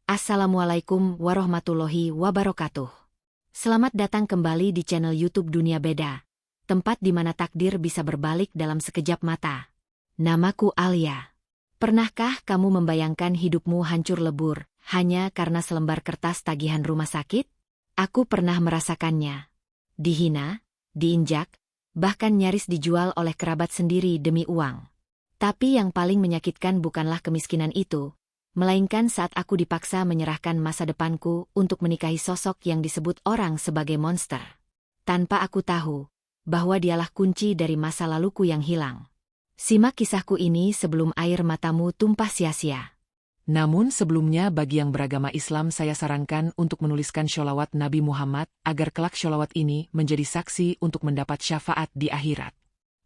Assalamualaikum warahmatullahi wabarakatuh. Selamat datang kembali di channel YouTube Dunia Beda, tempat di mana takdir bisa berbalik dalam sekejap mata. Namaku Alia. Pernahkah kamu membayangkan hidupmu hancur lebur hanya karena selembar kertas tagihan rumah sakit? Aku pernah merasakannya. Dihina, diinjak, bahkan nyaris dijual oleh kerabat sendiri demi uang. Tapi yang paling menyakitkan bukanlah kemiskinan itu, melainkan saat aku dipaksa menyerahkan masa depanku untuk menikahi sosok yang disebut orang sebagai monster. Tanpa aku tahu bahwa dialah kunci dari masa laluku yang hilang. Simak kisahku ini sebelum air matamu tumpah sia-sia. Namun sebelumnya bagi yang beragama Islam saya sarankan untuk menuliskan sholawat Nabi Muhammad agar kelak sholawat ini menjadi saksi untuk mendapat syafaat di akhirat.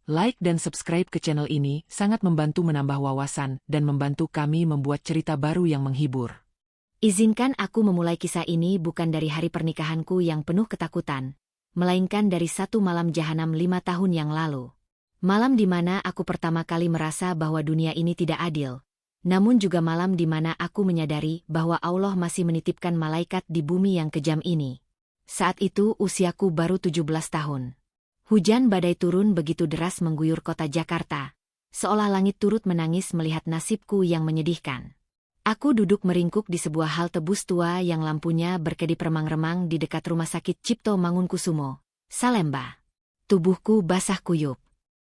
Like dan subscribe ke channel ini sangat membantu menambah wawasan dan membantu kami membuat cerita baru yang menghibur. Izinkan aku memulai kisah ini bukan dari hari pernikahanku yang penuh ketakutan, melainkan dari satu malam jahanam 5 tahun yang lalu. Malam di mana aku pertama kali merasa bahwa dunia ini tidak adil, namun juga malam di mana aku menyadari bahwa Allah masih menitipkan malaikat di bumi yang kejam ini. Saat itu usiaku baru 17 tahun. Hujan badai turun begitu deras mengguyur kota Jakarta, seolah langit turut menangis melihat nasibku yang menyedihkan. Aku duduk meringkuk di sebuah halte bus tua yang lampunya berkedip remang-remang di dekat rumah sakit Cipto Mangunkusumo, Salemba. Tubuhku basah kuyup.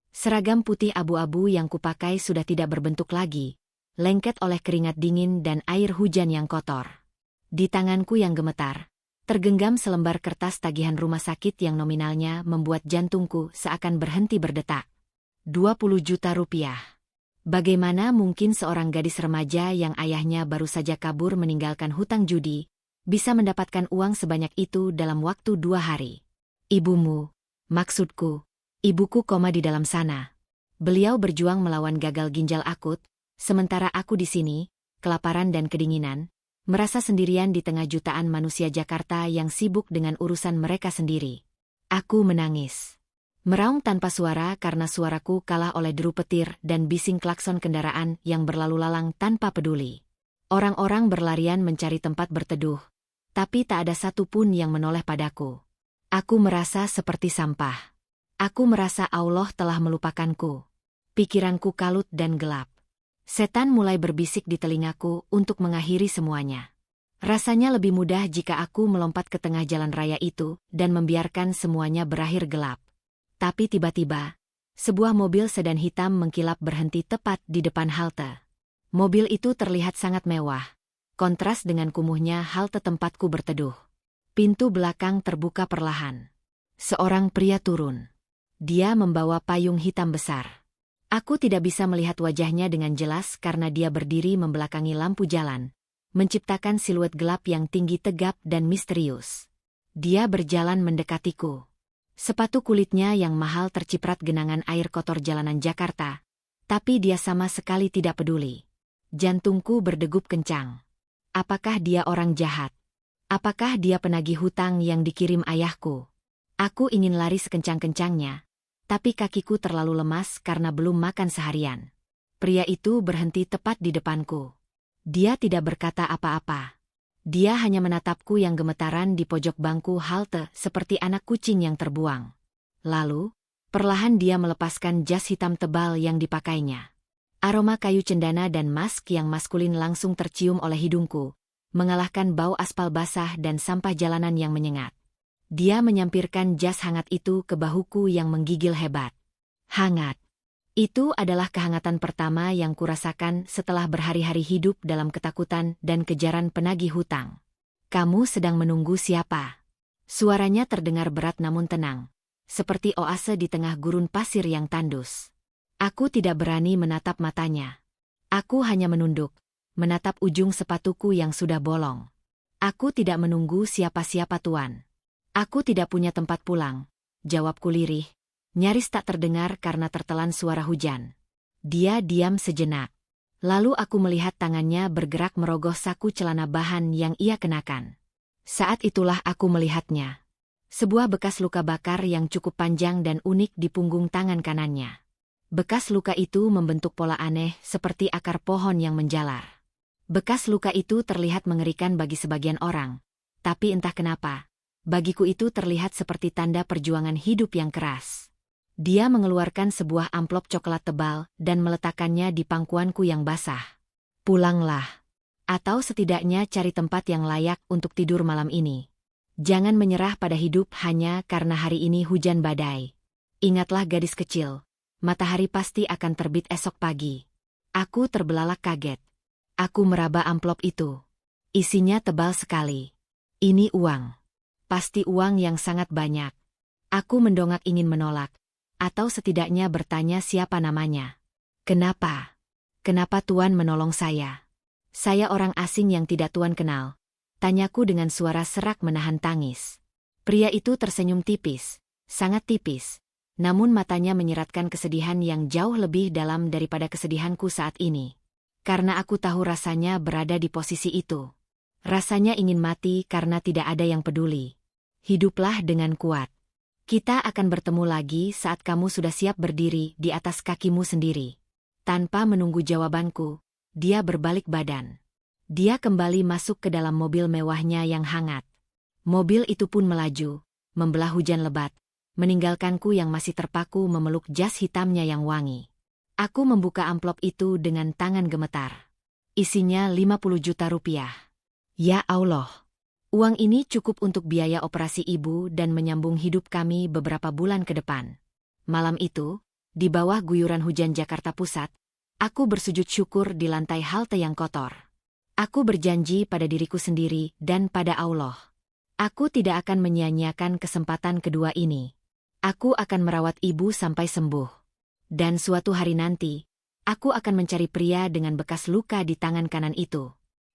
Seragam putih abu-abu yang kupakai sudah tidak berbentuk lagi, lengket oleh keringat dingin dan air hujan yang kotor. Di tanganku yang gemetar, tergenggam selembar kertas tagihan rumah sakit yang nominalnya membuat jantungku seakan berhenti berdetak. 20 juta rupiah. Bagaimana mungkin seorang gadis remaja yang ayahnya baru saja kabur meninggalkan hutang judi, bisa mendapatkan uang sebanyak itu dalam waktu 2 hari? Ibumu, maksudku, ibuku koma di dalam sana. Beliau berjuang melawan gagal ginjal akut, sementara aku di sini, kelaparan dan kedinginan, merasa sendirian di tengah jutaan manusia Jakarta yang sibuk dengan urusan mereka sendiri. Aku menangis. Meraung tanpa suara karena suaraku kalah oleh deru petir dan bising klakson kendaraan yang berlalu lalang tanpa peduli. Orang-orang berlarian mencari tempat berteduh, tapi tak ada satupun yang menoleh padaku. Aku merasa seperti sampah. Aku merasa Allah telah melupakanku. Pikiranku kalut dan gelap. Setan mulai berbisik di telingaku untuk mengakhiri semuanya. Rasanya lebih mudah jika aku melompat ke tengah jalan raya itu dan membiarkan semuanya berakhir gelap. Tapi tiba-tiba, sebuah mobil sedan hitam mengkilap berhenti tepat di depan halte. Mobil itu terlihat sangat mewah, kontras dengan kumuhnya halte tempatku berteduh. Pintu belakang terbuka perlahan. Seorang pria turun. Dia membawa payung hitam besar. Aku tidak bisa melihat wajahnya dengan jelas karena dia berdiri membelakangi lampu jalan, menciptakan siluet gelap yang tinggi tegap dan misterius. Dia berjalan mendekatiku. Sepatu kulitnya yang mahal terciprat genangan air kotor jalanan Jakarta, tapi dia sama sekali tidak peduli. Jantungku berdegup kencang. Apakah dia orang jahat? Apakah dia penagih hutang yang dikirim ayahku? Aku ingin lari sekencang-kencangnya, tapi kakiku terlalu lemas karena belum makan seharian. Pria itu berhenti tepat di depanku. Dia tidak berkata apa-apa. Dia hanya menatapku yang gemetaran di pojok bangku halte seperti anak kucing yang terbuang. Lalu, perlahan dia melepaskan jas hitam tebal yang dipakainya. Aroma kayu cendana dan mask yang maskulin langsung tercium oleh hidungku, mengalahkan bau aspal basah dan sampah jalanan yang menyengat. Dia menyampirkan jas hangat itu ke bahuku yang menggigil hebat. Hangat. Itu adalah kehangatan pertama yang kurasakan setelah berhari-hari hidup dalam ketakutan dan kejaran penagih hutang. Kamu sedang menunggu siapa? Suaranya terdengar berat namun tenang, seperti oase di tengah gurun pasir yang tandus. Aku tidak berani menatap matanya. Aku hanya menunduk, menatap ujung sepatuku yang sudah bolong. Aku tidak menunggu siapa-siapa tuan. Aku tidak punya tempat pulang, jawabku lirih, nyaris tak terdengar karena tertelan suara hujan. Dia diam sejenak. Lalu aku melihat tangannya bergerak merogoh saku celana bahan yang ia kenakan. Saat itulah aku melihatnya. Sebuah bekas luka bakar yang cukup panjang dan unik di punggung tangan kanannya. Bekas luka itu membentuk pola aneh seperti akar pohon yang menjalar. Bekas luka itu terlihat mengerikan bagi sebagian orang. Tapi entah kenapa, bagiku itu terlihat seperti tanda perjuangan hidup yang keras. Dia mengeluarkan sebuah amplop coklat tebal dan meletakkannya di pangkuanku yang basah. Pulanglah. Atau setidaknya cari tempat yang layak untuk tidur malam ini. Jangan menyerah pada hidup hanya karena hari ini hujan badai. Ingatlah gadis kecil, matahari pasti akan terbit esok pagi. Aku terbelalak kaget. Aku meraba amplop itu. Isinya tebal sekali. Ini uang. Pasti uang yang sangat banyak. Aku mendongak ingin menolak, atau setidaknya bertanya siapa namanya. Kenapa? Kenapa Tuan menolong saya? Saya orang asing yang tidak Tuan kenal. Tanyaku dengan suara serak menahan tangis. Pria itu tersenyum tipis, sangat tipis. Namun matanya menyiratkan kesedihan yang jauh lebih dalam daripada kesedihanku saat ini. Karena aku tahu rasanya berada di posisi itu. Rasanya ingin mati karena tidak ada yang peduli. Hiduplah dengan kuat. Kita akan bertemu lagi saat kamu sudah siap berdiri di atas kakimu sendiri. Tanpa menunggu jawabanku, dia berbalik badan. Dia kembali masuk ke dalam mobil mewahnya yang hangat. Mobil itu pun melaju, membelah hujan lebat, meninggalkanku yang masih terpaku memeluk jas hitamnya yang wangi. Aku membuka amplop itu dengan tangan gemetar. Isinya 50 juta rupiah. Ya Allah, uang ini cukup untuk biaya operasi ibu dan menyambung hidup kami beberapa bulan ke depan. Malam itu, di bawah guyuran hujan Jakarta Pusat, aku bersujud syukur di lantai halte yang kotor. Aku berjanji pada diriku sendiri dan pada Allah. Aku tidak akan menyia-nyiakan kesempatan kedua ini. Aku akan merawat ibu sampai sembuh. Dan suatu hari nanti, aku akan mencari pria dengan bekas luka di tangan kanan itu.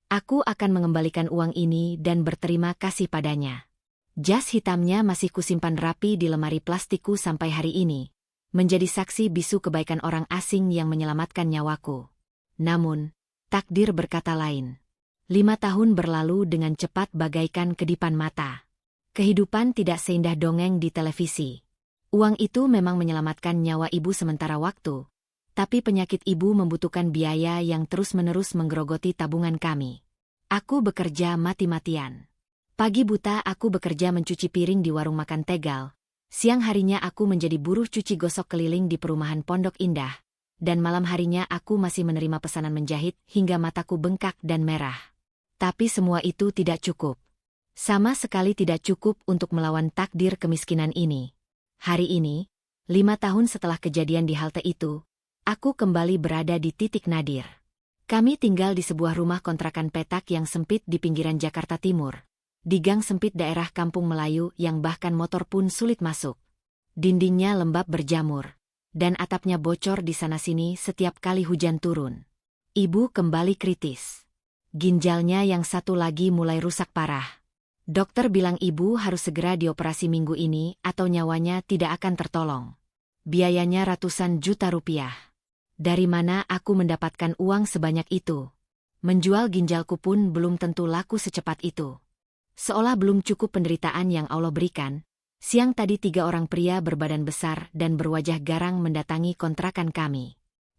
Aku akan mengembalikan uang ini dan berterima kasih padanya. Jas hitamnya masih kusimpan rapi di lemari plastikku sampai hari ini, menjadi saksi bisu kebaikan orang asing yang menyelamatkan nyawaku. Namun, takdir berkata lain. 5 tahun berlalu dengan cepat bagaikan kedipan mata. Kehidupan tidak seindah dongeng di televisi. Uang itu memang menyelamatkan nyawa ibu sementara waktu, tapi penyakit ibu membutuhkan biaya yang terus-menerus menggerogoti tabungan kami. Aku bekerja mati-matian. Pagi buta aku bekerja mencuci piring di warung makan Tegal. Siang harinya aku menjadi buruh cuci gosok keliling di perumahan Pondok Indah. Dan malam harinya aku masih menerima pesanan menjahit hingga mataku bengkak dan merah. Tapi semua itu tidak cukup. Sama sekali tidak cukup untuk melawan takdir kemiskinan ini. Hari ini, 5 tahun setelah kejadian di halte itu, aku kembali berada di titik nadir. Kami tinggal di sebuah rumah kontrakan petak yang sempit di pinggiran Jakarta Timur. Di gang sempit daerah Kampung Melayu yang bahkan motor pun sulit masuk. Dindingnya lembab berjamur, dan atapnya bocor di sana-sini setiap kali hujan turun. Ibu kembali kritis. Ginjalnya yang satu lagi mulai rusak parah. Dokter bilang ibu harus segera dioperasi minggu ini atau nyawanya tidak akan tertolong. Biayanya ratusan juta rupiah. Dari mana aku mendapatkan uang sebanyak itu? Menjual ginjalku pun belum tentu laku secepat itu. Seolah belum cukup penderitaan yang Allah berikan, siang tadi 3 orang pria berbadan besar dan berwajah garang mendatangi kontrakan kami.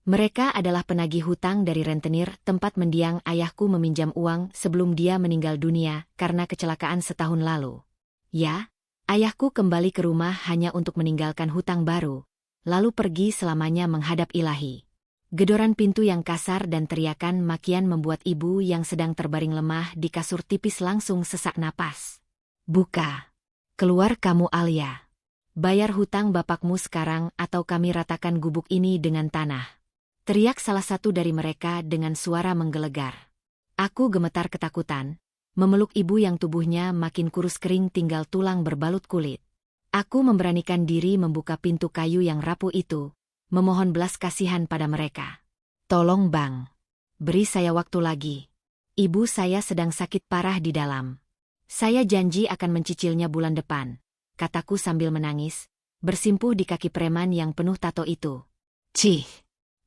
Mereka adalah penagih hutang dari rentenir tempat mendiang ayahku meminjam uang sebelum dia meninggal dunia karena kecelakaan setahun lalu. Ya, ayahku kembali ke rumah hanya untuk meninggalkan hutang baru, lalu pergi selamanya menghadap Ilahi. Gedoran pintu yang kasar dan teriakan makian membuat ibu yang sedang terbaring lemah di kasur tipis langsung sesak napas. Buka. Keluar kamu Alia. Bayar hutang bapakmu sekarang atau kami ratakan gubuk ini dengan tanah. Teriak salah satu dari mereka dengan suara menggelegar. Aku gemetar ketakutan, memeluk ibu yang tubuhnya makin kurus kering tinggal tulang berbalut kulit. Aku memberanikan diri membuka pintu kayu yang rapuh itu, memohon belas kasihan pada mereka. Tolong bang, beri saya waktu lagi. Ibu saya sedang sakit parah di dalam. Saya janji akan mencicilnya bulan depan, kataku sambil menangis, bersimpuh di kaki preman yang penuh tato itu. Cih!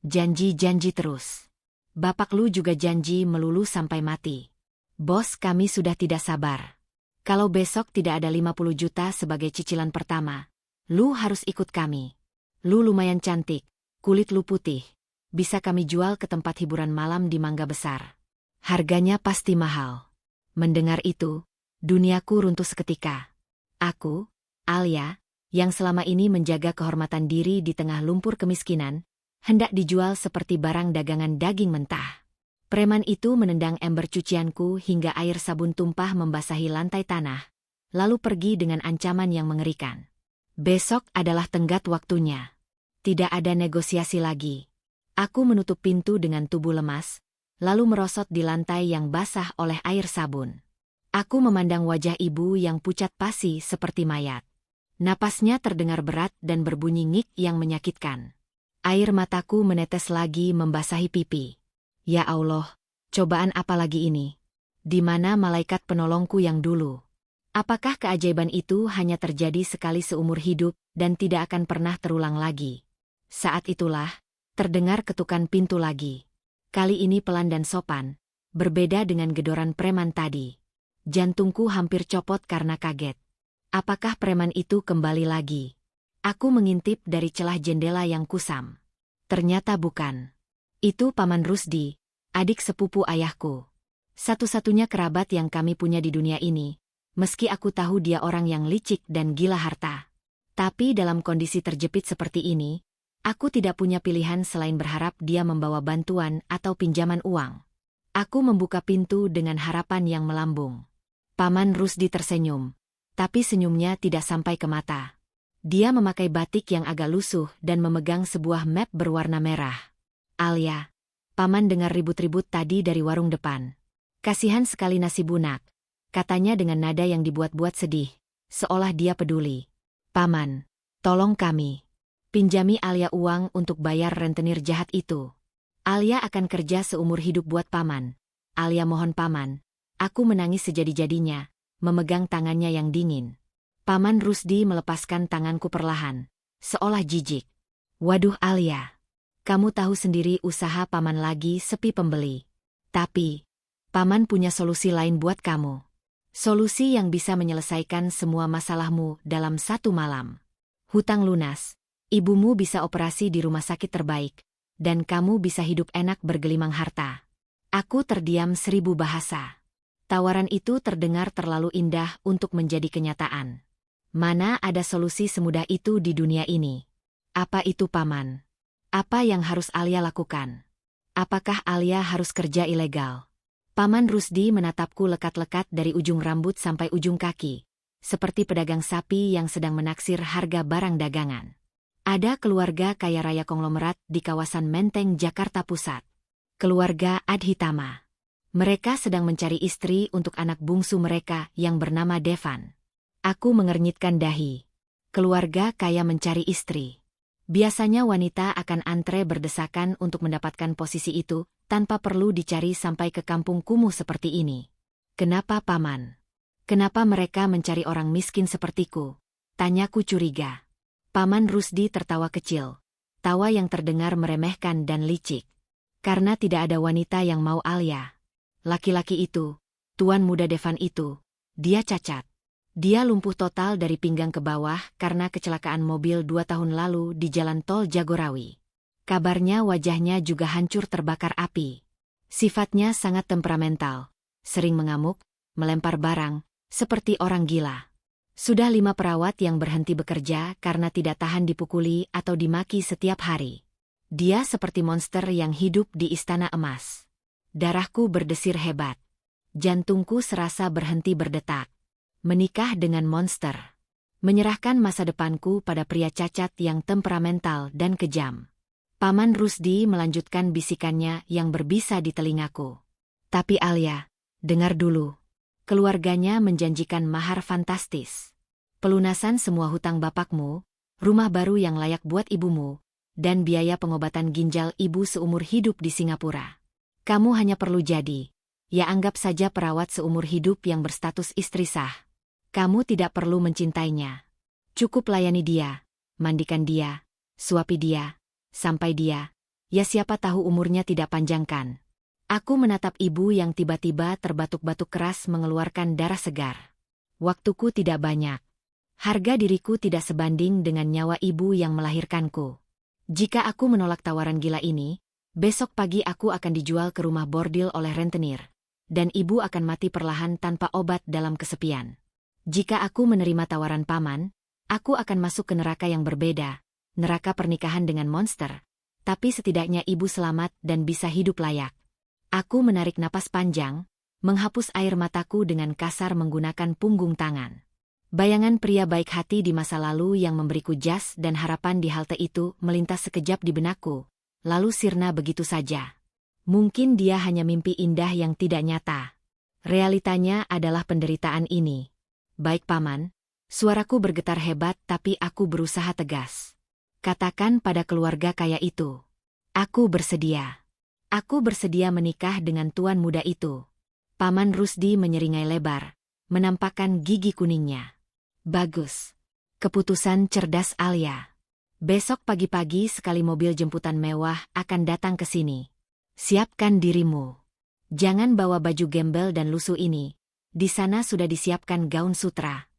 Janji-janji terus. Bapak lu juga janji melulu sampai mati. Bos kami sudah tidak sabar. Kalau besok tidak ada 50 juta sebagai cicilan pertama, lu harus ikut kami. Lu lumayan cantik, kulit lu putih. Bisa kami jual ke tempat hiburan malam di Mangga Besar. Harganya pasti mahal. Mendengar itu, duniaku runtuh seketika. Aku, Alia, yang selama ini menjaga kehormatan diri di tengah lumpur kemiskinan, hendak dijual seperti barang dagangan daging mentah. Preman itu menendang ember cucianku hingga air sabun tumpah membasahi lantai tanah, lalu pergi dengan ancaman yang mengerikan. Besok adalah tenggat waktunya. Tidak ada negosiasi lagi. Aku menutup pintu dengan tubuh lemas, lalu merosot di lantai yang basah oleh air sabun. Aku memandang wajah ibu yang pucat pasi seperti mayat. Napasnya terdengar berat dan berbunyi ngik yang menyakitkan. Air mataku menetes lagi membasahi pipi. Ya Allah, cobaan apa lagi ini? Di mana malaikat penolongku yang dulu? Apakah keajaiban itu hanya terjadi sekali seumur hidup dan tidak akan pernah terulang lagi? Saat itulah, terdengar ketukan pintu lagi. Kali ini pelan dan sopan, berbeda dengan gedoran preman tadi. Jantungku hampir copot karena kaget. Apakah preman itu kembali lagi? Aku mengintip dari celah jendela yang kusam. Ternyata bukan. Itu Paman Rusdi, adik sepupu ayahku. Satu-satunya kerabat yang kami punya di dunia ini, meski aku tahu dia orang yang licik dan gila harta. Tapi dalam kondisi terjepit seperti ini, aku tidak punya pilihan selain berharap dia membawa bantuan atau pinjaman uang. Aku membuka pintu dengan harapan yang melambung. Paman Rusdi tersenyum, tapi senyumnya tidak sampai ke mata. Dia memakai batik yang agak lusuh dan memegang sebuah map berwarna merah. Alia, Paman dengar ribut-ribut tadi dari warung depan. Kasihan sekali nasi bunak, katanya dengan nada yang dibuat-buat sedih, seolah dia peduli. Paman, tolong kami. Pinjami Alia uang untuk bayar rentenir jahat itu. Alia akan kerja seumur hidup buat Paman. Alia mohon Paman. Aku menangis sejadi-jadinya, memegang tangannya yang dingin. Paman Rusdi melepaskan tanganku perlahan, seolah jijik. Waduh Alia, kamu tahu sendiri usaha Paman lagi sepi pembeli. Tapi, Paman punya solusi lain buat kamu. Solusi yang bisa menyelesaikan semua masalahmu dalam satu malam. Hutang lunas, ibumu bisa operasi di rumah sakit terbaik, dan kamu bisa hidup enak bergelimang harta. Aku terdiam 1000 bahasa. Tawaran itu terdengar terlalu indah untuk menjadi kenyataan. Mana ada solusi semudah itu di dunia ini? Apa itu Paman? Apa yang harus Alia lakukan? Apakah Alia harus kerja ilegal? Paman Rusdi menatapku lekat-lekat dari ujung rambut sampai ujung kaki, seperti pedagang sapi yang sedang menaksir harga barang dagangan. Ada keluarga kaya raya konglomerat di kawasan Menteng, Jakarta Pusat. Keluarga Adhitama. Mereka sedang mencari istri untuk anak bungsu mereka yang bernama Devan. Aku mengernyitkan dahi. Keluarga kaya mencari istri. Biasanya wanita akan antre berdesakan untuk mendapatkan posisi itu, tanpa perlu dicari sampai ke kampung kumuh seperti ini. Kenapa Paman? Kenapa mereka mencari orang miskin sepertiku? Tanyaku curiga. Paman Rusdi tertawa kecil. Tawa yang terdengar meremehkan dan licik. Karena tidak ada wanita yang mau Alia. Laki-laki itu, tuan muda Devan itu, dia cacat. Dia lumpuh total dari pinggang ke bawah karena kecelakaan mobil 2 tahun lalu di jalan tol Jagorawi. Kabarnya wajahnya juga hancur terbakar api. Sifatnya sangat temperamental, sering mengamuk, melempar barang, seperti orang gila. Sudah 5 perawat yang berhenti bekerja karena tidak tahan dipukuli atau dimaki setiap hari. Dia seperti monster yang hidup di istana emas. Darahku berdesir hebat. Jantungku serasa berhenti berdetak. Menikah dengan monster. Menyerahkan masa depanku pada pria cacat yang temperamental dan kejam. Paman Rusdi melanjutkan bisikannya yang berbisa di telingaku. Tapi Alia, dengar dulu. Keluarganya menjanjikan mahar fantastis. Pelunasan semua hutang bapakmu, rumah baru yang layak buat ibumu, dan biaya pengobatan ginjal ibu seumur hidup di Singapura. Kamu hanya perlu jadi, ya anggap saja perawat seumur hidup yang berstatus istri sah. Kamu tidak perlu mencintainya. Cukup layani dia, mandikan dia, suapi dia, sampai dia, ya siapa tahu umurnya tidak panjangkan. Aku menatap ibu yang tiba-tiba terbatuk-batuk keras mengeluarkan darah segar. Waktuku tidak banyak. Harga diriku tidak sebanding dengan nyawa ibu yang melahirkanku. Jika aku menolak tawaran gila ini, Besok pagi aku akan dijual ke rumah bordil oleh rentenir, dan ibu akan mati perlahan tanpa obat dalam kesepian. Jika aku menerima tawaran paman, aku akan masuk ke neraka yang berbeda, neraka pernikahan dengan monster. Tapi setidaknya ibu selamat dan bisa hidup layak. Aku menarik napas panjang, menghapus air mataku dengan kasar menggunakan punggung tangan. Bayangan pria baik hati di masa lalu yang memberiku jas dan harapan di halte itu melintas sekejap di benakku, lalu sirna begitu saja. Mungkin dia hanya mimpi indah yang tidak nyata. Realitanya adalah penderitaan ini. Baik paman, suaraku bergetar hebat tapi aku berusaha tegas. Katakan pada keluarga kaya itu. Aku bersedia. Aku bersedia menikah dengan tuan muda itu. Paman Rusdi menyeringai lebar, menampakkan gigi kuningnya. Bagus. Keputusan cerdas Alia. Besok pagi-pagi sekali mobil jemputan mewah akan datang ke sini. Siapkan dirimu. Jangan bawa baju gembel dan lusuh ini. Di sana sudah disiapkan gaun sutra.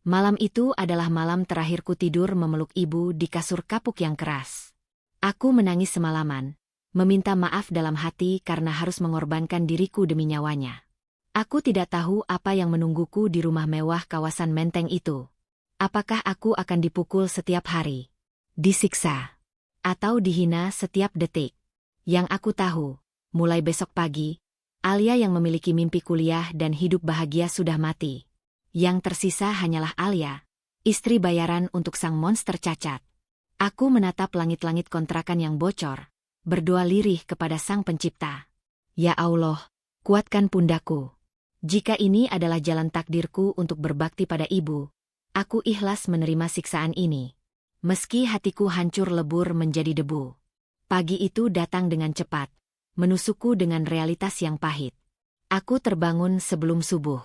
Malam itu adalah malam terakhirku tidur memeluk ibu di kasur kapuk yang keras. Aku menangis semalaman, meminta maaf dalam hati karena harus mengorbankan diriku demi nyawanya. Aku tidak tahu apa yang menungguku di rumah mewah kawasan Menteng itu. Apakah aku akan dipukul setiap hari, disiksa, atau dihina setiap detik? Yang aku tahu, mulai besok pagi, Alia yang memiliki mimpi kuliah dan hidup bahagia sudah mati. Yang tersisa hanyalah Alia, istri bayaran untuk sang monster cacat. Aku menatap langit-langit kontrakan yang bocor, berdoa lirih kepada Sang Pencipta. Ya Allah, kuatkan pundakku. Jika ini adalah jalan takdirku untuk berbakti pada ibu, aku ikhlas menerima siksaan ini. Meski hatiku hancur lebur menjadi debu. Pagi itu datang dengan cepat, menusukku dengan realitas yang pahit. Aku terbangun sebelum subuh.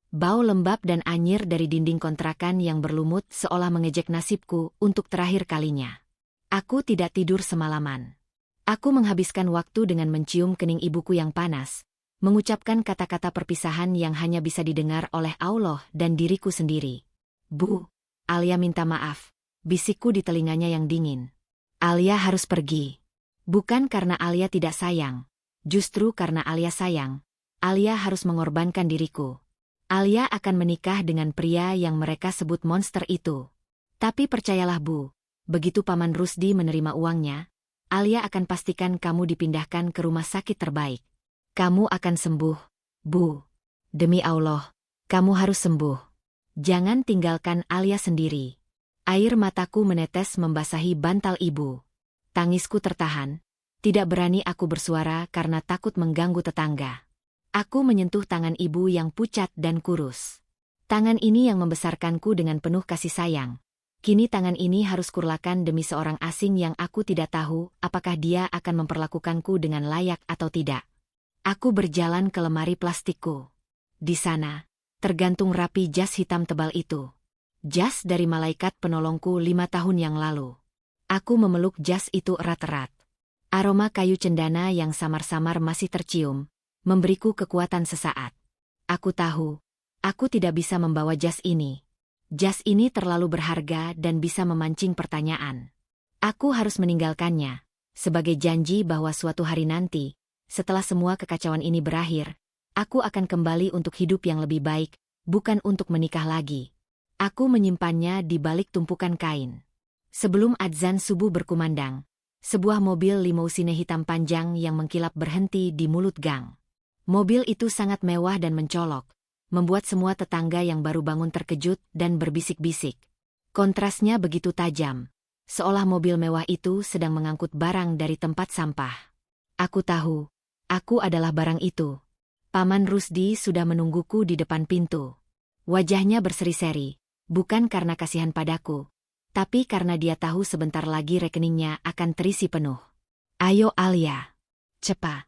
Bau lembab dan anyir dari dinding kontrakan yang berlumut seolah mengejek nasibku untuk terakhir kalinya. Aku tidak tidur semalaman. Aku menghabiskan waktu dengan mencium kening ibuku yang panas, mengucapkan kata-kata perpisahan yang hanya bisa didengar oleh Allah dan diriku sendiri. Bu, Alia minta maaf, bisikku di telinganya yang dingin. Alia harus pergi. Bukan karena Alia tidak sayang, justru karena Alia sayang, Alia harus mengorbankan diriku. Alia akan menikah dengan pria yang mereka sebut monster itu. Tapi percayalah Bu, begitu Paman Rusdi menerima uangnya, Alia akan pastikan kamu dipindahkan ke rumah sakit terbaik. Kamu akan sembuh, Bu. Demi Allah, kamu harus sembuh. Jangan tinggalkan Alia sendiri. Air mataku menetes membasahi bantal ibu. Tangisku tertahan. Tidak berani aku bersuara karena takut mengganggu tetangga. Aku menyentuh tangan ibu yang pucat dan kurus. Tangan ini yang membesarkanku dengan penuh kasih sayang. Kini tangan ini harus kurlakan demi seorang asing yang aku tidak tahu apakah dia akan memperlakukanku dengan layak atau tidak. Aku berjalan ke lemari plastikku. Di sana, tergantung rapi jas hitam tebal itu. Jas dari malaikat penolongku 5 tahun yang lalu. Aku memeluk jas itu erat-erat. Aroma kayu cendana yang samar-samar masih tercium, memberiku kekuatan sesaat. Aku tahu, aku tidak bisa membawa jas ini. Jas ini terlalu berharga dan bisa memancing pertanyaan. Aku harus meninggalkannya, sebagai janji bahwa suatu hari nanti, setelah semua kekacauan ini berakhir, aku akan kembali untuk hidup yang lebih baik, bukan untuk menikah lagi. Aku menyimpannya di balik tumpukan kain. Sebelum adzan subuh berkumandang, sebuah mobil limousine hitam panjang yang mengkilap berhenti di mulut gang. Mobil itu sangat mewah dan mencolok, membuat semua tetangga yang baru bangun terkejut dan berbisik-bisik. Kontrasnya begitu tajam, seolah mobil mewah itu sedang mengangkut barang dari tempat sampah. Aku tahu, aku adalah barang itu. Paman Rusdi sudah menungguku di depan pintu. Wajahnya berseri-seri, bukan karena kasihan padaku, tapi karena dia tahu sebentar lagi rekeningnya akan terisi penuh. Ayo Alia, cepat.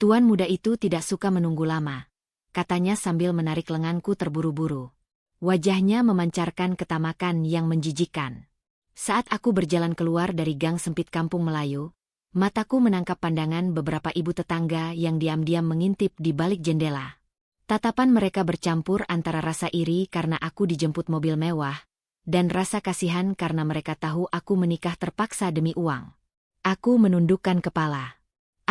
Tuan muda itu tidak suka menunggu lama, katanya sambil menarik lenganku terburu-buru. Wajahnya memancarkan ketamakan yang menjijikkan. Saat aku berjalan keluar dari gang sempit kampung Melayu, mataku menangkap pandangan beberapa ibu tetangga yang diam-diam mengintip di balik jendela. Tatapan mereka bercampur antara rasa iri karena aku dijemput mobil mewah, dan rasa kasihan karena mereka tahu aku menikah terpaksa demi uang. Aku menundukkan kepala.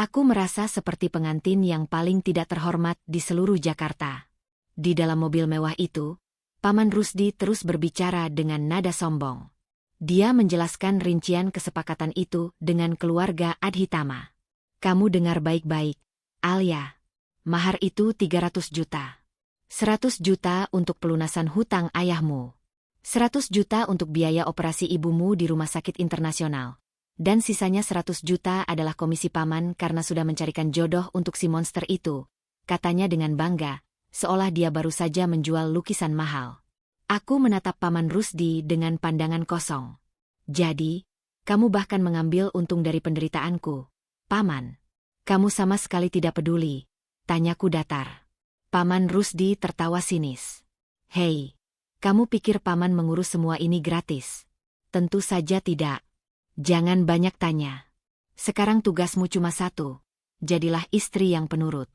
Aku merasa seperti pengantin yang paling tidak terhormat di seluruh Jakarta. Di dalam mobil mewah itu, Paman Rusdi terus berbicara dengan nada sombong. Dia menjelaskan rincian kesepakatan itu dengan keluarga Adhitama. Kamu dengar baik-baik, Alia. Mahar itu 300 juta. 100 juta untuk pelunasan hutang ayahmu. 100 juta untuk biaya operasi ibumu di rumah sakit internasional. Dan sisanya 100 juta adalah komisi paman karena sudah mencarikan jodoh untuk si monster itu, katanya dengan bangga, seolah dia baru saja menjual lukisan mahal. Aku menatap Paman Rusdi dengan pandangan kosong. Jadi, kamu bahkan mengambil untung dari penderitaanku, Paman. Kamu sama sekali tidak peduli, tanyaku datar. Paman Rusdi tertawa sinis. Hei, kamu pikir Paman mengurus semua ini gratis? Tentu saja tidak. Jangan banyak tanya. Sekarang tugasmu cuma satu. Jadilah istri yang penurut.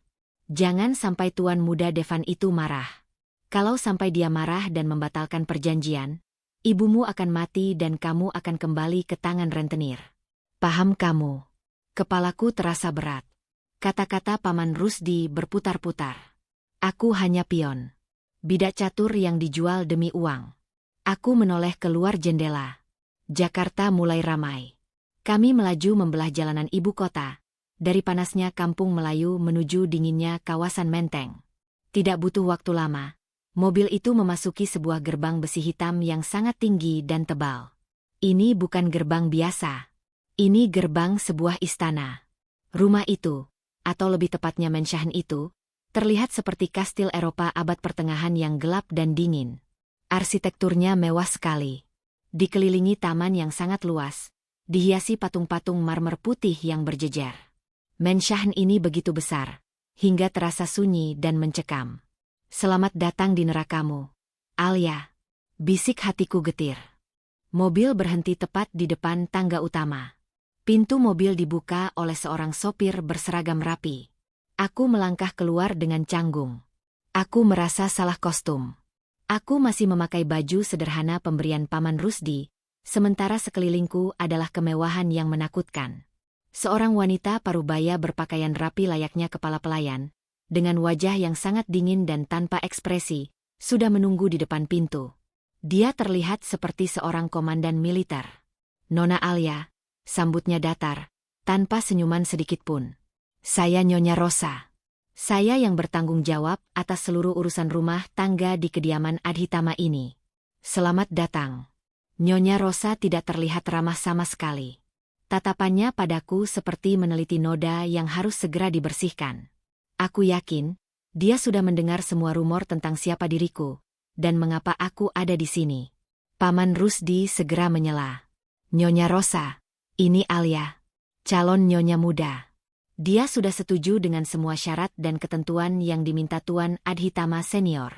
Jangan sampai tuan muda Devan itu marah. Kalau sampai dia marah dan membatalkan perjanjian, ibumu akan mati dan kamu akan kembali ke tangan rentenir. Paham kamu? Kepalaku terasa berat. Kata-kata Paman Rusdi berputar-putar. Aku hanya pion. Bidak catur yang dijual demi uang. Aku menoleh keluar jendela. Jakarta mulai ramai. Kami melaju membelah jalanan ibu kota, dari panasnya kampung Melayu menuju dinginnya kawasan Menteng. Tidak butuh waktu lama, mobil itu memasuki sebuah gerbang besi hitam yang sangat tinggi dan tebal. Ini bukan gerbang biasa. Ini gerbang sebuah istana. Rumah itu, atau lebih tepatnya mensyahen itu, terlihat seperti kastil Eropa abad pertengahan yang gelap dan dingin. Arsitekturnya mewah sekali. Dikelilingi taman yang sangat luas, dihiasi patung-patung marmer putih yang berjejer. Mensyahen ini begitu besar, hingga terasa sunyi dan mencekam. Selamat datang di nerakamu, Alia. Bisik hatiku getir. Mobil berhenti tepat di depan tangga utama. Pintu mobil dibuka oleh seorang sopir berseragam rapi. Aku melangkah keluar dengan canggung. Aku merasa salah kostum. Aku masih memakai baju sederhana pemberian Paman Rusdi, sementara sekelilingku adalah kemewahan yang menakutkan. Seorang wanita parubaya berpakaian rapi layaknya kepala pelayan, dengan wajah yang sangat dingin dan tanpa ekspresi, sudah menunggu di depan pintu. Dia terlihat seperti seorang komandan militer. Nona Alia, sambutnya datar, tanpa senyuman sedikitpun. Saya Nyonya Rosa. Saya yang bertanggung jawab atas seluruh urusan rumah tangga di kediaman Adhitama ini. Selamat datang. Nyonya Rosa tidak terlihat ramah sama sekali. Tatapannya padaku seperti meneliti noda yang harus segera dibersihkan. Aku yakin, dia sudah mendengar semua rumor tentang siapa diriku, dan mengapa aku ada di sini. Paman Rusdi segera menyela. Nyonya Rosa, ini Alia, calon nyonya muda. Dia sudah setuju dengan semua syarat dan ketentuan yang diminta Tuan Adhitama Senior.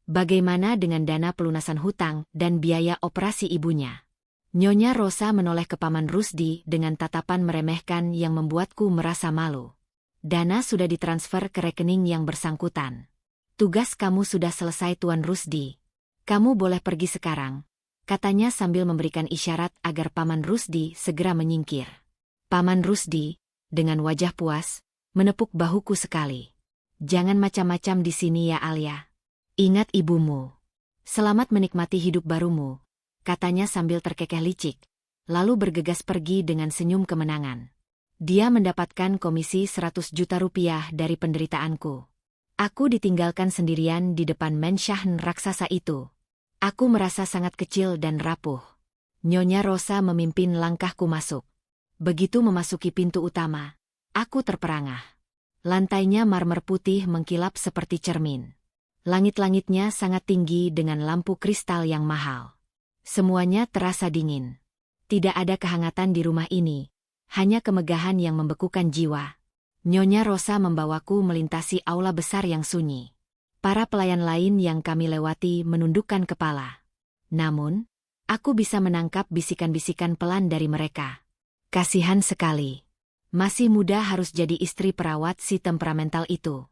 Bagaimana dengan dana pelunasan hutang dan biaya operasi ibunya? Nyonya Rosa menoleh ke Paman Rusdi dengan tatapan meremehkan yang membuatku merasa malu. Dana sudah ditransfer ke rekening yang bersangkutan. Tugas kamu sudah selesai Tuan Rusdi. Kamu boleh pergi sekarang, katanya sambil memberikan isyarat agar Paman Rusdi segera menyingkir. Paman Rusdi, dengan wajah puas, menepuk bahuku sekali. Jangan macam-macam di sini ya Alia. Ingat ibumu. Selamat menikmati hidup barumu, katanya sambil terkekeh licik, lalu bergegas pergi dengan senyum kemenangan. Dia mendapatkan komisi 100 juta rupiah dari penderitaanku. Aku ditinggalkan sendirian di depan mensyahen raksasa itu. Aku merasa sangat kecil dan rapuh. Nyonya Rosa memimpin langkahku masuk. Begitu memasuki pintu utama, aku terperangah. Lantainya marmer putih mengkilap seperti cermin. Langit-langitnya sangat tinggi dengan lampu kristal yang mahal. Semuanya terasa dingin. Tidak ada kehangatan di rumah ini, hanya kemegahan yang membekukan jiwa. Nyonya Rosa membawaku melintasi aula besar yang sunyi. Para pelayan lain yang kami lewati menundukkan kepala. Namun, aku bisa menangkap bisikan-bisikan pelan dari mereka. Kasihan sekali. Masih muda harus jadi istri perawat si temperamental itu.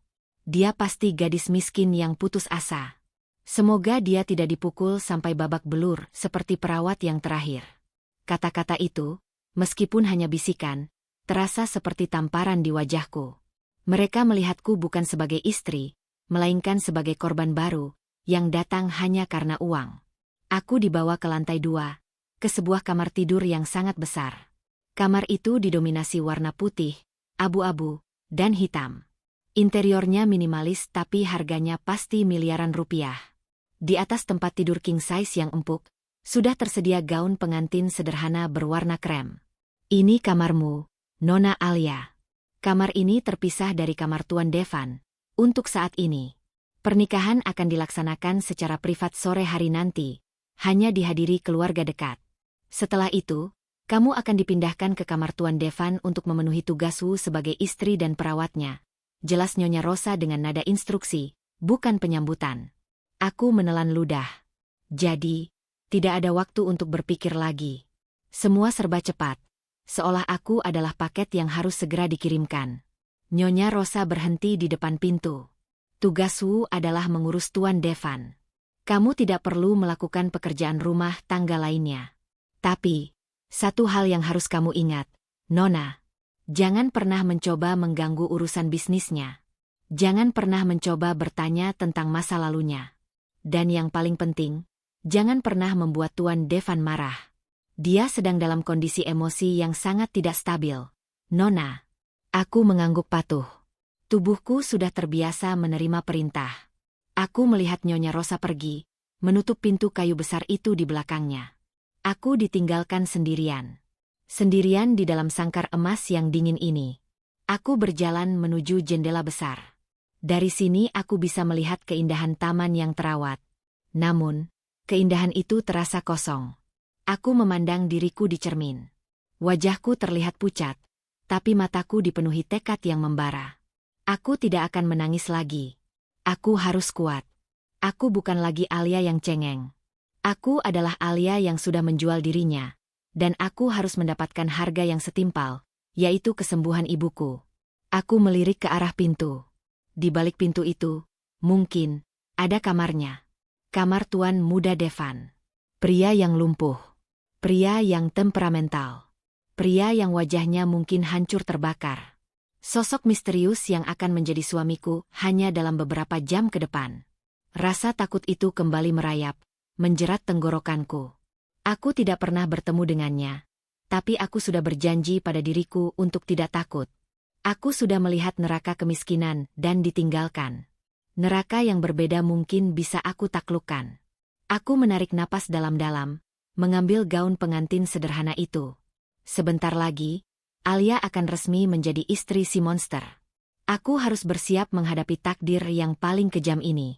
Dia pasti gadis miskin yang putus asa. Semoga dia tidak dipukul sampai babak belur seperti perawat yang terakhir. Kata-kata itu, meskipun hanya bisikan, terasa seperti tamparan di wajahku. Mereka melihatku bukan sebagai istri, melainkan sebagai korban baru, yang datang hanya karena uang. Aku dibawa ke lantai 2, ke sebuah kamar tidur yang sangat besar. Kamar itu didominasi warna putih, abu-abu, dan hitam. Interiornya minimalis tapi harganya pasti miliaran rupiah. Di atas tempat tidur king size yang empuk, sudah tersedia gaun pengantin sederhana berwarna krem. Ini kamarmu, Nona Alia. Kamar ini terpisah dari kamar Tuan Devan. Untuk saat ini, pernikahan akan dilaksanakan secara privat sore hari nanti, hanya dihadiri keluarga dekat. Setelah itu, kamu akan dipindahkan ke kamar Tuan Devan untuk memenuhi tugasmu sebagai istri dan perawatnya. Jelas Nyonya Rosa dengan nada instruksi, bukan penyambutan. Aku menelan ludah. Jadi, tidak ada waktu untuk berpikir lagi. Semua serba cepat, seolah aku adalah paket yang harus segera dikirimkan. Nyonya Rosa berhenti di depan pintu. Tugasmu adalah mengurus Tuan Devan. Kamu tidak perlu melakukan pekerjaan rumah tangga lainnya. Tapi, satu hal yang harus kamu ingat, Nona. Jangan pernah mencoba mengganggu urusan bisnisnya. Jangan pernah mencoba bertanya tentang masa lalunya. Dan yang paling penting, jangan pernah membuat Tuan Devan marah. Dia sedang dalam kondisi emosi yang sangat tidak stabil. Nona. Aku mengangguk patuh. Tubuhku sudah terbiasa menerima perintah. Aku melihat Nyonya Rosa pergi, menutup pintu kayu besar itu di belakangnya. Aku ditinggalkan sendirian. Sendirian di dalam sangkar emas yang dingin ini. Aku berjalan menuju jendela besar. Dari sini aku bisa melihat keindahan taman yang terawat. Namun, keindahan itu terasa kosong. Aku memandang diriku di cermin. Wajahku terlihat pucat, tapi mataku dipenuhi tekad yang membara. Aku tidak akan menangis lagi. Aku harus kuat. Aku bukan lagi Alia yang cengeng. Aku adalah Alia yang sudah menjual dirinya, dan aku harus mendapatkan harga yang setimpal, yaitu kesembuhan ibuku. Aku melirik ke arah pintu. Di balik pintu itu, mungkin, ada kamarnya. Kamar Tuan Muda Devan. Pria yang lumpuh. Pria yang temperamental. Pria yang wajahnya mungkin hancur terbakar. Sosok misterius yang akan menjadi suamiku hanya dalam beberapa jam ke depan. Rasa takut itu kembali merayap, menjerat tenggorokanku. Aku tidak pernah bertemu dengannya, tapi aku sudah berjanji pada diriku untuk tidak takut. Aku sudah melihat neraka kemiskinan dan ditinggalkan. Neraka yang berbeda mungkin bisa aku taklukkan. Aku menarik napas dalam-dalam, mengambil gaun pengantin sederhana itu. Sebentar lagi, Alia akan resmi menjadi istri si monster. Aku harus bersiap menghadapi takdir yang paling kejam ini.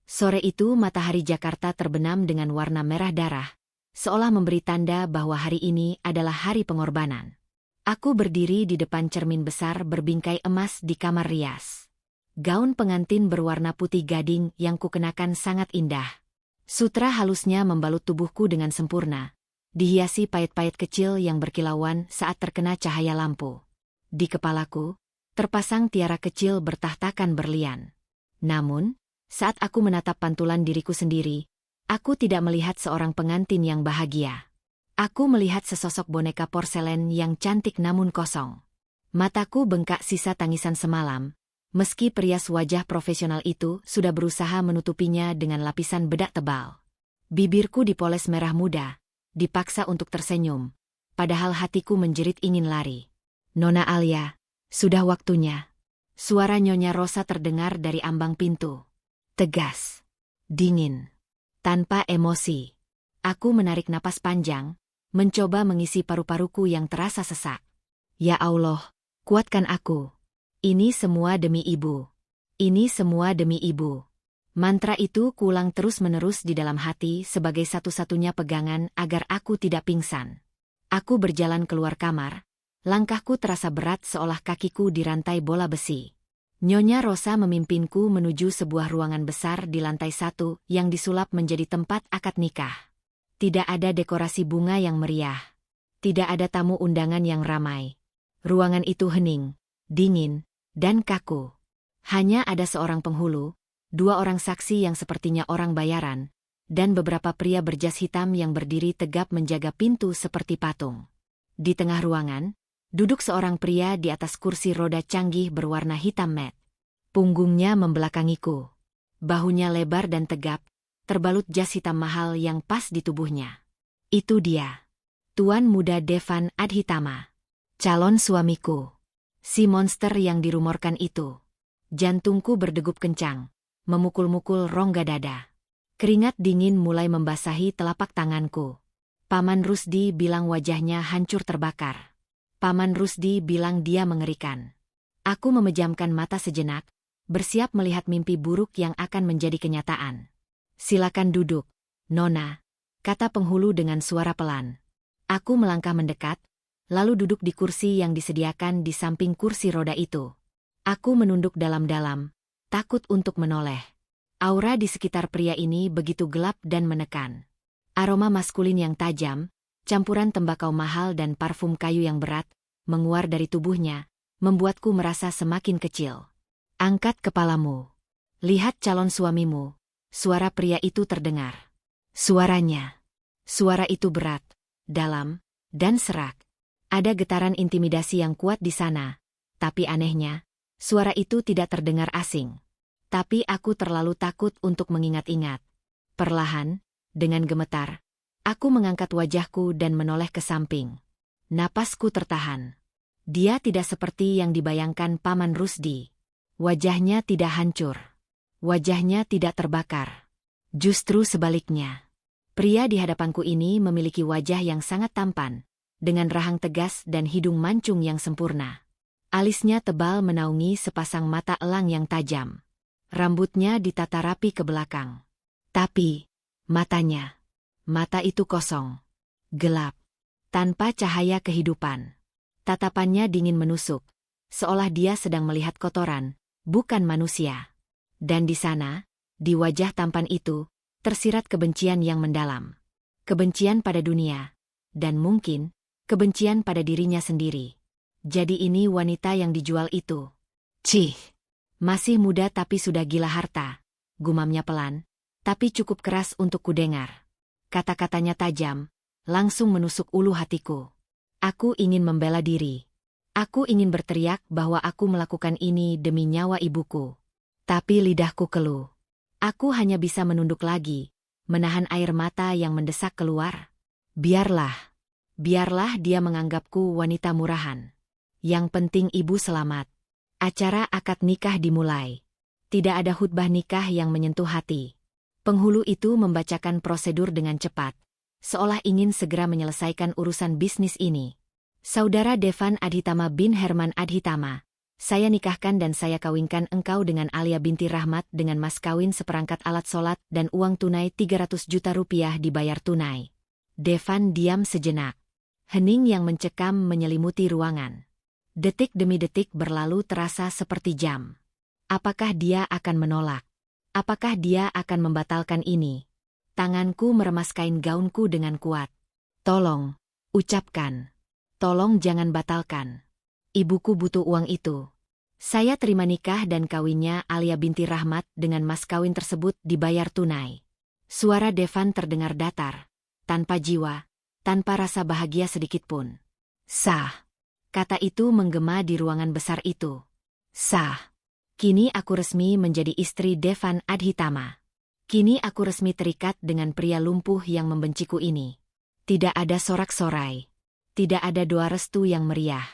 Sore itu matahari Jakarta terbenam dengan warna merah darah, seolah memberi tanda bahwa hari ini adalah hari pengorbanan. Aku berdiri di depan cermin besar berbingkai emas di kamar rias. Gaun pengantin berwarna putih gading yang kukenakan sangat indah. Sutra halusnya membalut tubuhku dengan sempurna, dihiasi pait-pait kecil yang berkilauan saat terkena cahaya lampu. Di kepalaku, terpasang tiara kecil bertahtakan berlian. Namun, saat aku menatap pantulan diriku sendiri, aku tidak melihat seorang pengantin yang bahagia. Aku melihat sesosok boneka porselen yang cantik namun kosong. Mataku bengkak sisa tangisan semalam, meski perias wajah profesional itu sudah berusaha menutupinya dengan lapisan bedak tebal. Bibirku dipoles merah muda, dipaksa untuk tersenyum, padahal hatiku menjerit ingin lari. Nona Alia, sudah waktunya. Suara Nyonya Rosa terdengar dari ambang pintu. Tegas, dingin, tanpa emosi. Aku menarik napas panjang, mencoba mengisi paru-paruku yang terasa sesak. Ya Allah, kuatkan aku. Ini semua demi ibu. Ini semua demi ibu. Mantra itu kuulang terus-menerus di dalam hati sebagai satu-satunya pegangan agar aku tidak pingsan. Aku berjalan keluar kamar, langkahku terasa berat seolah kakiku dirantai bola besi. Nyonya Rosa memimpinku menuju sebuah ruangan besar di lantai 1 yang disulap menjadi tempat akad nikah. Tidak ada dekorasi bunga yang meriah. Tidak ada tamu undangan yang ramai. Ruangan itu hening, dingin, dan kaku. Hanya ada seorang penghulu, 2 orang saksi yang sepertinya orang bayaran, dan beberapa pria berjas hitam yang berdiri tegap menjaga pintu seperti patung. Di tengah ruangan, Duduk seorang pria di atas kursi roda canggih berwarna hitam matte. Punggungnya membelakangiku. Bahunya lebar dan tegap, terbalut jas hitam mahal yang pas di tubuhnya. Itu dia. Tuan muda Devan Adhitama. Calon suamiku. Si monster yang dirumorkan itu. Jantungku berdegup kencang, memukul-mukul rongga dada. Keringat dingin mulai membasahi telapak tanganku. Paman Rusdi bilang wajahnya hancur terbakar. Paman Rusdi bilang dia mengerikan. Aku memejamkan mata sejenak, bersiap melihat mimpi buruk yang akan menjadi kenyataan. Silakan duduk, Nona, kata penghulu dengan suara pelan. Aku melangkah mendekat, lalu duduk di kursi yang disediakan di samping kursi roda itu. Aku menunduk dalam-dalam, takut untuk menoleh. Aura di sekitar pria ini begitu gelap dan menekan. Aroma maskulin yang tajam, campuran tembakau mahal dan parfum kayu yang berat, menguar dari tubuhnya, membuatku merasa semakin kecil. Angkat kepalamu. Lihat calon suamimu. Suara pria itu terdengar. Suara itu berat, dalam, dan serak. Ada getaran intimidasi yang kuat di sana, tapi anehnya, suara itu tidak terdengar asing. Tapi aku terlalu takut untuk mengingat-ingat. Perlahan, dengan gemetar, aku mengangkat wajahku dan menoleh ke samping. Napasku tertahan. Dia tidak seperti yang dibayangkan Paman Rusdi. Wajahnya tidak hancur. Wajahnya tidak terbakar. Justru sebaliknya. Pria di hadapanku ini memiliki wajah yang sangat tampan, dengan rahang tegas dan hidung mancung yang sempurna. Alisnya tebal menaungi sepasang mata elang yang tajam. Rambutnya ditata rapi ke belakang. Tapi, mata itu kosong. Gelap. Tanpa cahaya kehidupan. Tatapannya dingin menusuk, seolah dia sedang melihat kotoran, bukan manusia. Dan di sana, di wajah tampan itu, tersirat kebencian yang mendalam. Kebencian pada dunia, dan mungkin, kebencian pada dirinya sendiri. Jadi ini wanita yang dijual itu. Cih! Masih muda tapi sudah gila harta, gumamnya pelan, tapi cukup keras untuk kudengar. Kata-katanya tajam, langsung menusuk ulu hatiku. Aku ingin membela diri. Aku ingin berteriak bahwa aku melakukan ini demi nyawa ibuku. Tapi lidahku keluh. Aku hanya bisa menunduk lagi, menahan air mata yang mendesak keluar. Biarlah dia menganggapku wanita murahan. Yang penting ibu selamat. Acara akad nikah dimulai. Tidak ada khutbah nikah yang menyentuh hati. Penghulu itu membacakan prosedur dengan cepat, seolah ingin segera menyelesaikan urusan bisnis ini. Saudara Devan Adhitama bin Herman Adhitama, saya nikahkan dan saya kawinkan engkau dengan Alia binti Rahmat dengan mas kawin seperangkat alat sholat dan uang tunai 300 juta rupiah dibayar tunai. Devan diam sejenak. Hening yang mencekam menyelimuti ruangan. Detik demi detik berlalu terasa seperti jam. Apakah dia akan menolak? Apakah dia akan membatalkan ini? Tanganku meremas kain gaunku dengan kuat. Tolong, ucapkan. Tolong jangan batalkan. Ibuku butuh uang itu. Saya terima nikah dan kawinnya Alia binti Rahmat dengan mas kawin tersebut dibayar tunai. Suara Devan terdengar datar, tanpa jiwa, tanpa rasa bahagia sedikitpun. Sah. Kata itu menggema di ruangan besar itu. Sah. Kini aku resmi menjadi istri Devan Adhitama. Kini aku resmi terikat dengan pria lumpuh yang membenciku ini. Tidak ada sorak-sorai. Tidak ada doa restu yang meriah.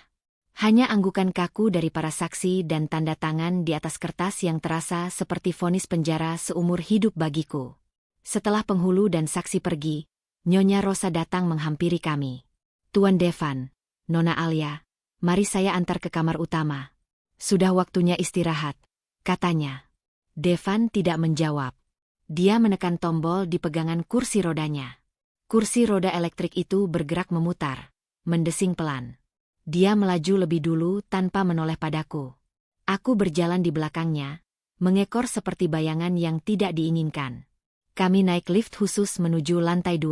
Hanya anggukan kaku dari para saksi dan tanda tangan di atas kertas yang terasa seperti vonis penjara seumur hidup bagiku. Setelah penghulu dan saksi pergi, Nyonya Rosa datang menghampiri kami. Tuan Devan, Nona Alia, mari saya antar ke kamar utama. Sudah waktunya istirahat, katanya. Devan tidak menjawab. Dia menekan tombol di pegangan kursi rodanya. Kursi roda elektrik itu bergerak memutar, mendesing pelan. Dia melaju lebih dulu tanpa menoleh padaku. Aku berjalan di belakangnya, mengekor seperti bayangan yang tidak diinginkan. Kami naik lift khusus menuju lantai 2.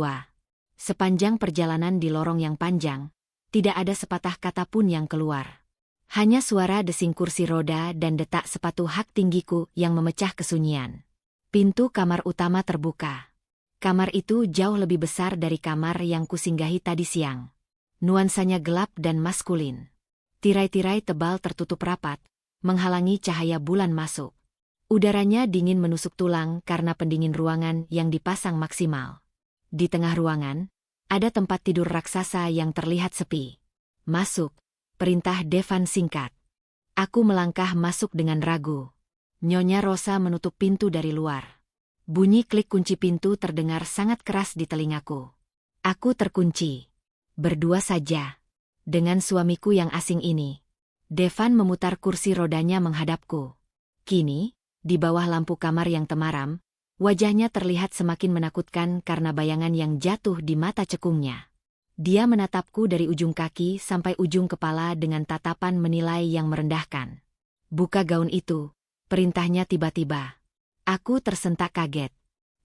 Sepanjang perjalanan di lorong yang panjang, tidak ada sepatah kata pun yang keluar. Hanya suara desing kursi roda dan detak sepatu hak tinggiku yang memecah kesunyian. Pintu kamar utama terbuka. Kamar itu jauh lebih besar dari kamar yang kusinggahi tadi siang. Nuansanya gelap dan maskulin. Tirai-tirai tebal tertutup rapat, menghalangi cahaya bulan masuk. Udaranya dingin menusuk tulang karena pendingin ruangan yang dipasang maksimal. Di tengah ruangan, ada tempat tidur raksasa yang terlihat sepi. Masuk, perintah Devan singkat. Aku melangkah masuk dengan ragu. Nyonya Rosa menutup pintu dari luar. Bunyi klik kunci pintu terdengar sangat keras di telingaku. Aku terkunci. Berdua saja. Dengan suamiku yang asing ini. Devan memutar kursi rodanya menghadapku. Kini, di bawah lampu kamar yang temaram, wajahnya terlihat semakin menakutkan karena bayangan yang jatuh di mata cekungnya. Dia menatapku dari ujung kaki sampai ujung kepala dengan tatapan menilai yang merendahkan. Buka gaun itu, perintahnya tiba-tiba. Aku tersentak kaget.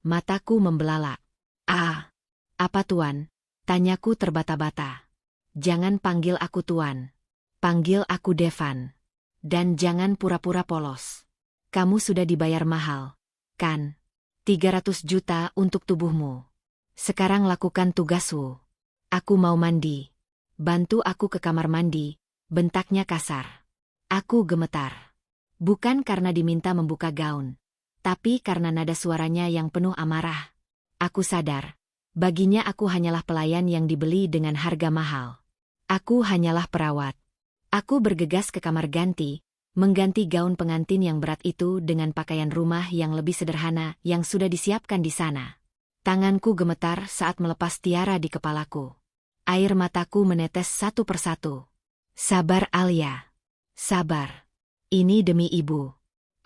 Mataku membelalak. Ah, apa tuan? Tanyaku terbata-bata. Jangan panggil aku tuan. Panggil aku Devan. Dan jangan pura-pura polos. Kamu sudah dibayar mahal, kan? 300 juta untuk tubuhmu. Sekarang lakukan tugasmu. Aku mau mandi. Bantu aku ke kamar mandi, bentaknya kasar. Aku gemetar. Bukan karena diminta membuka gaun, tapi karena nada suaranya yang penuh amarah. Aku sadar, baginya aku hanyalah pelayan yang dibeli dengan harga mahal. Aku hanyalah perawat. Aku bergegas ke kamar ganti, mengganti gaun pengantin yang berat itu dengan pakaian rumah yang lebih sederhana yang sudah disiapkan di sana. Tanganku gemetar saat melepas tiara di kepalaku. Air mataku menetes satu persatu. Sabar Alia. Sabar. Ini demi ibu.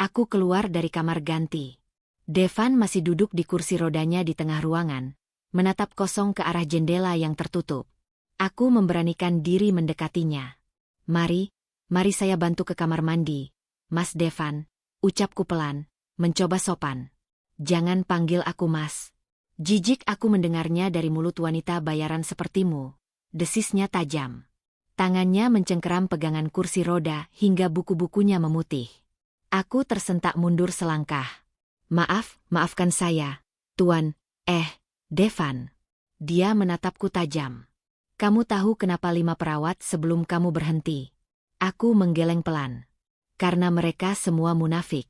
Aku keluar dari kamar ganti. Devan masih duduk di kursi rodanya di tengah ruangan, menatap kosong ke arah jendela yang tertutup. Aku memberanikan diri mendekatinya. Mari saya bantu ke kamar mandi, Mas Devan, ucapku pelan, mencoba sopan. Jangan panggil aku Mas. Jijik aku mendengarnya dari mulut wanita bayaran sepertimu. Desisnya tajam. Tangannya mencengkeram pegangan kursi roda hingga buku-bukunya memutih. Aku tersentak mundur selangkah. Maafkan saya, Tuan, Devan. Dia menatapku tajam. Kamu tahu kenapa 5 perawat sebelum kamu berhenti? Aku menggeleng pelan. Karena mereka semua munafik.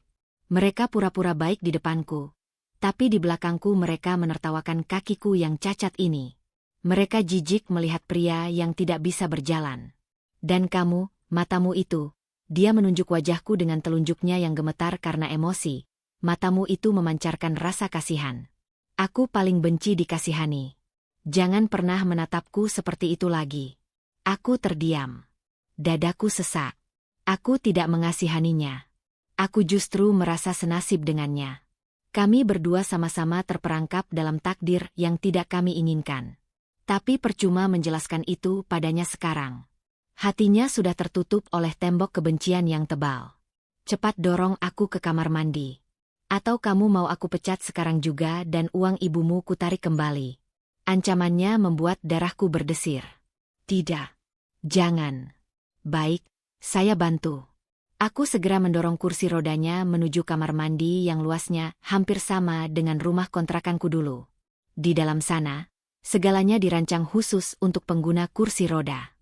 Mereka pura-pura baik di depanku. Tapi di belakangku mereka menertawakan kakiku yang cacat ini. Mereka jijik melihat pria yang tidak bisa berjalan. Dan kamu, matamu itu, dia menunjuk wajahku dengan telunjuknya yang gemetar karena emosi. Matamu itu memancarkan rasa kasihan. Aku paling benci dikasihani. Jangan pernah menatapku seperti itu lagi. Aku terdiam. Dadaku sesak. Aku tidak mengasihaninya. Aku justru merasa senasib dengannya. Kami berdua sama-sama terperangkap dalam takdir yang tidak kami inginkan. Tapi percuma menjelaskan itu padanya sekarang. Hatinya sudah tertutup oleh tembok kebencian yang tebal. Cepat dorong aku ke kamar mandi. Atau kamu mau aku pecat sekarang juga dan uang ibumu kutarik kembali. Ancamannya membuat darahku berdesir. Tidak. Jangan. Baik, saya bantu. Aku segera mendorong kursi rodanya menuju kamar mandi yang luasnya hampir sama dengan rumah kontrakanku dulu. Di dalam sana, segalanya dirancang khusus untuk pengguna kursi roda.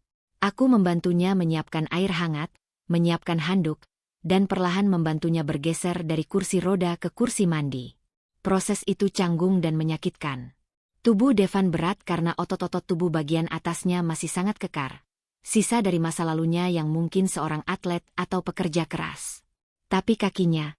Aku membantunya menyiapkan air hangat, menyiapkan handuk, dan perlahan membantunya bergeser dari kursi roda ke kursi mandi. Proses itu canggung dan menyakitkan. Tubuh Devan berat karena otot-otot tubuh bagian atasnya masih sangat kekar. Sisa dari masa lalunya yang mungkin seorang atlet atau pekerja keras. Tapi kakinya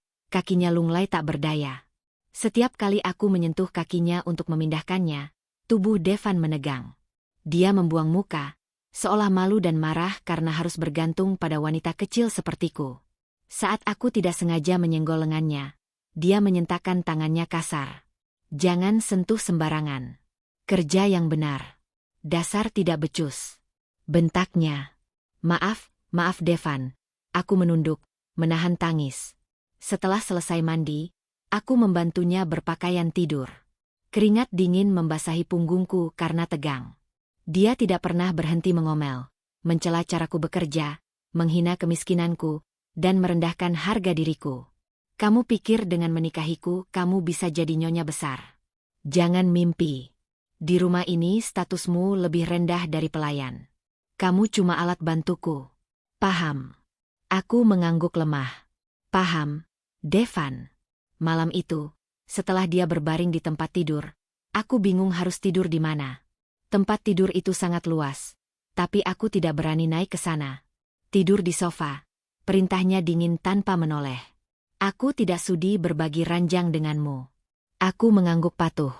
lunglai tak berdaya. Setiap kali aku menyentuh kakinya untuk memindahkannya, tubuh Devan menegang. Dia membuang muka, seolah malu dan marah karena harus bergantung pada wanita kecil sepertiku. Saat aku tidak sengaja menyenggol lengannya, dia menyentakkan tangannya kasar. Jangan sentuh sembarangan. Kerja yang benar. Dasar tidak becus. Bentaknya. Maaf Devan. Aku menunduk, menahan tangis. Setelah selesai mandi, aku membantunya berpakaian tidur. Keringat dingin membasahi punggungku karena tegang. Dia tidak pernah berhenti mengomel, mencela caraku bekerja, menghina kemiskinanku, dan merendahkan harga diriku. Kamu pikir dengan menikahiku kamu bisa jadi nyonya besar? Jangan mimpi. Di rumah ini statusmu lebih rendah dari pelayan. Kamu cuma alat bantuku. Paham. Aku mengangguk lemah. Paham, Devan. Malam itu, setelah dia berbaring di tempat tidur, aku bingung harus tidur di mana. Tempat tidur itu sangat luas, tapi aku tidak berani naik ke sana. Tidur di sofa. Perintahnya dingin tanpa menoleh. Aku tidak sudi berbagi ranjang denganmu. Aku mengangguk patuh.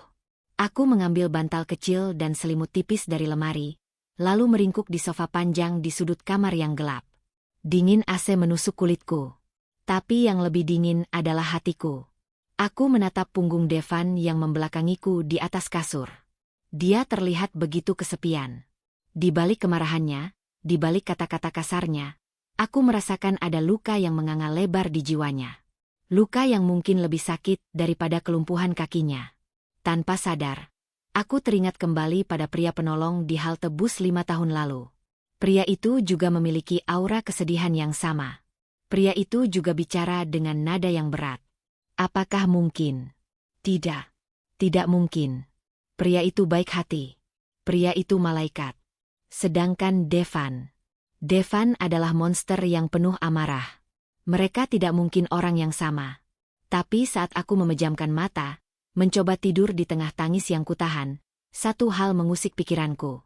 Aku mengambil bantal kecil dan selimut tipis dari lemari, lalu meringkuk di sofa panjang di sudut kamar yang gelap. Dingin AC menusuk kulitku. Tapi yang lebih dingin adalah hatiku. Aku menatap punggung Devan yang membelakangiku di atas kasur. Dia terlihat begitu kesepian. Di balik kemarahannya, di balik kata-kata kasarnya, aku merasakan ada luka yang menganga lebar di jiwanya. Luka yang mungkin lebih sakit daripada kelumpuhan kakinya. Tanpa sadar, aku teringat kembali pada pria penolong di halte bus 5 tahun lalu. Pria itu juga memiliki aura kesedihan yang sama. Pria itu juga bicara dengan nada yang berat. Apakah mungkin? Tidak. Tidak mungkin. Pria itu baik hati. Pria itu malaikat. Sedangkan Devan adalah monster yang penuh amarah. Mereka tidak mungkin orang yang sama. Tapi saat aku memejamkan mata, mencoba tidur di tengah tangis yang kutahan, satu hal mengusik pikiranku.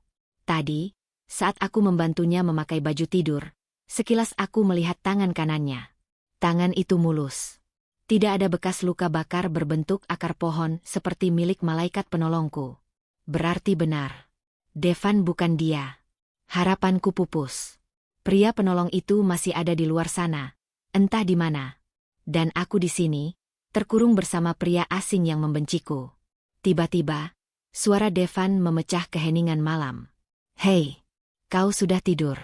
Tadi, saat aku membantunya memakai baju tidur, sekilas aku melihat tangan kanannya. Tangan itu mulus. Tidak ada bekas luka bakar berbentuk akar pohon seperti milik malaikat penolongku. Berarti benar. Devan bukan dia. Harapanku pupus. Pria penolong itu masih ada di luar sana, entah di mana. Dan aku di sini, terkurung bersama pria asing yang membenciku. Tiba-tiba, suara Devan memecah keheningan malam. Hei, kau sudah tidur?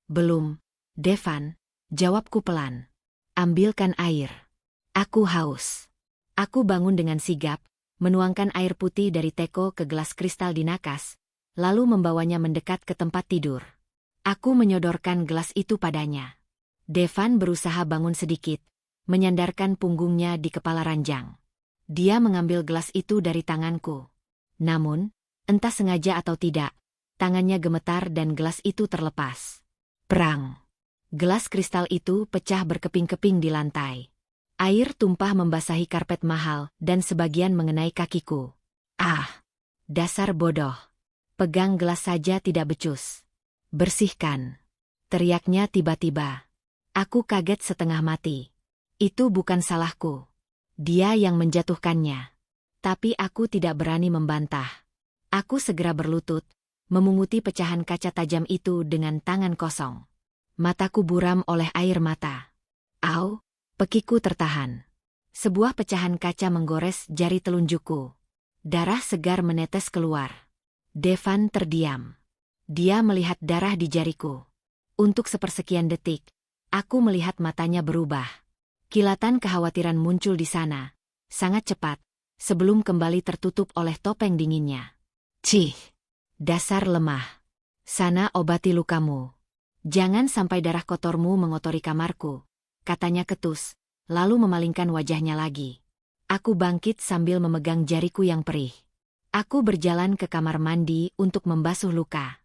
Belum, Devan, jawabku pelan. Ambilkan air. Aku haus. Aku bangun dengan sigap, menuangkan air putih dari teko ke gelas kristal di nakas, lalu membawanya mendekat ke tempat tidur. Aku menyodorkan gelas itu padanya. Devan berusaha bangun sedikit, menyandarkan punggungnya di kepala ranjang. Dia mengambil gelas itu dari tanganku. Namun, entah sengaja atau tidak, tangannya gemetar dan gelas itu terlepas. Perang. Gelas kristal itu pecah berkeping-keping di lantai. Air tumpah membasahi karpet mahal dan sebagian mengenai kakiku. Ah! Dasar bodoh. Pegang gelas saja tidak becus. Bersihkan. Teriaknya tiba-tiba. Aku kaget setengah mati. Itu bukan salahku. Dia yang menjatuhkannya. Tapi aku tidak berani membantah. Aku segera berlutut, memunguti pecahan kaca tajam itu dengan tangan kosong. Mataku buram oleh air mata. Au, pekiku tertahan. Sebuah pecahan kaca menggores jari telunjukku. Darah segar menetes keluar. Devan terdiam. Dia melihat darah di jariku. Untuk sepersekian detik, aku melihat matanya berubah. Kilatan kekhawatiran muncul di sana, sangat cepat, sebelum kembali tertutup oleh topeng dinginnya. Cih! Dasar lemah. Sana obati lukamu. Jangan sampai darah kotormu mengotori kamarku, katanya ketus, lalu memalingkan wajahnya lagi. Aku bangkit sambil memegang jariku yang perih. Aku berjalan ke kamar mandi untuk membasuh luka.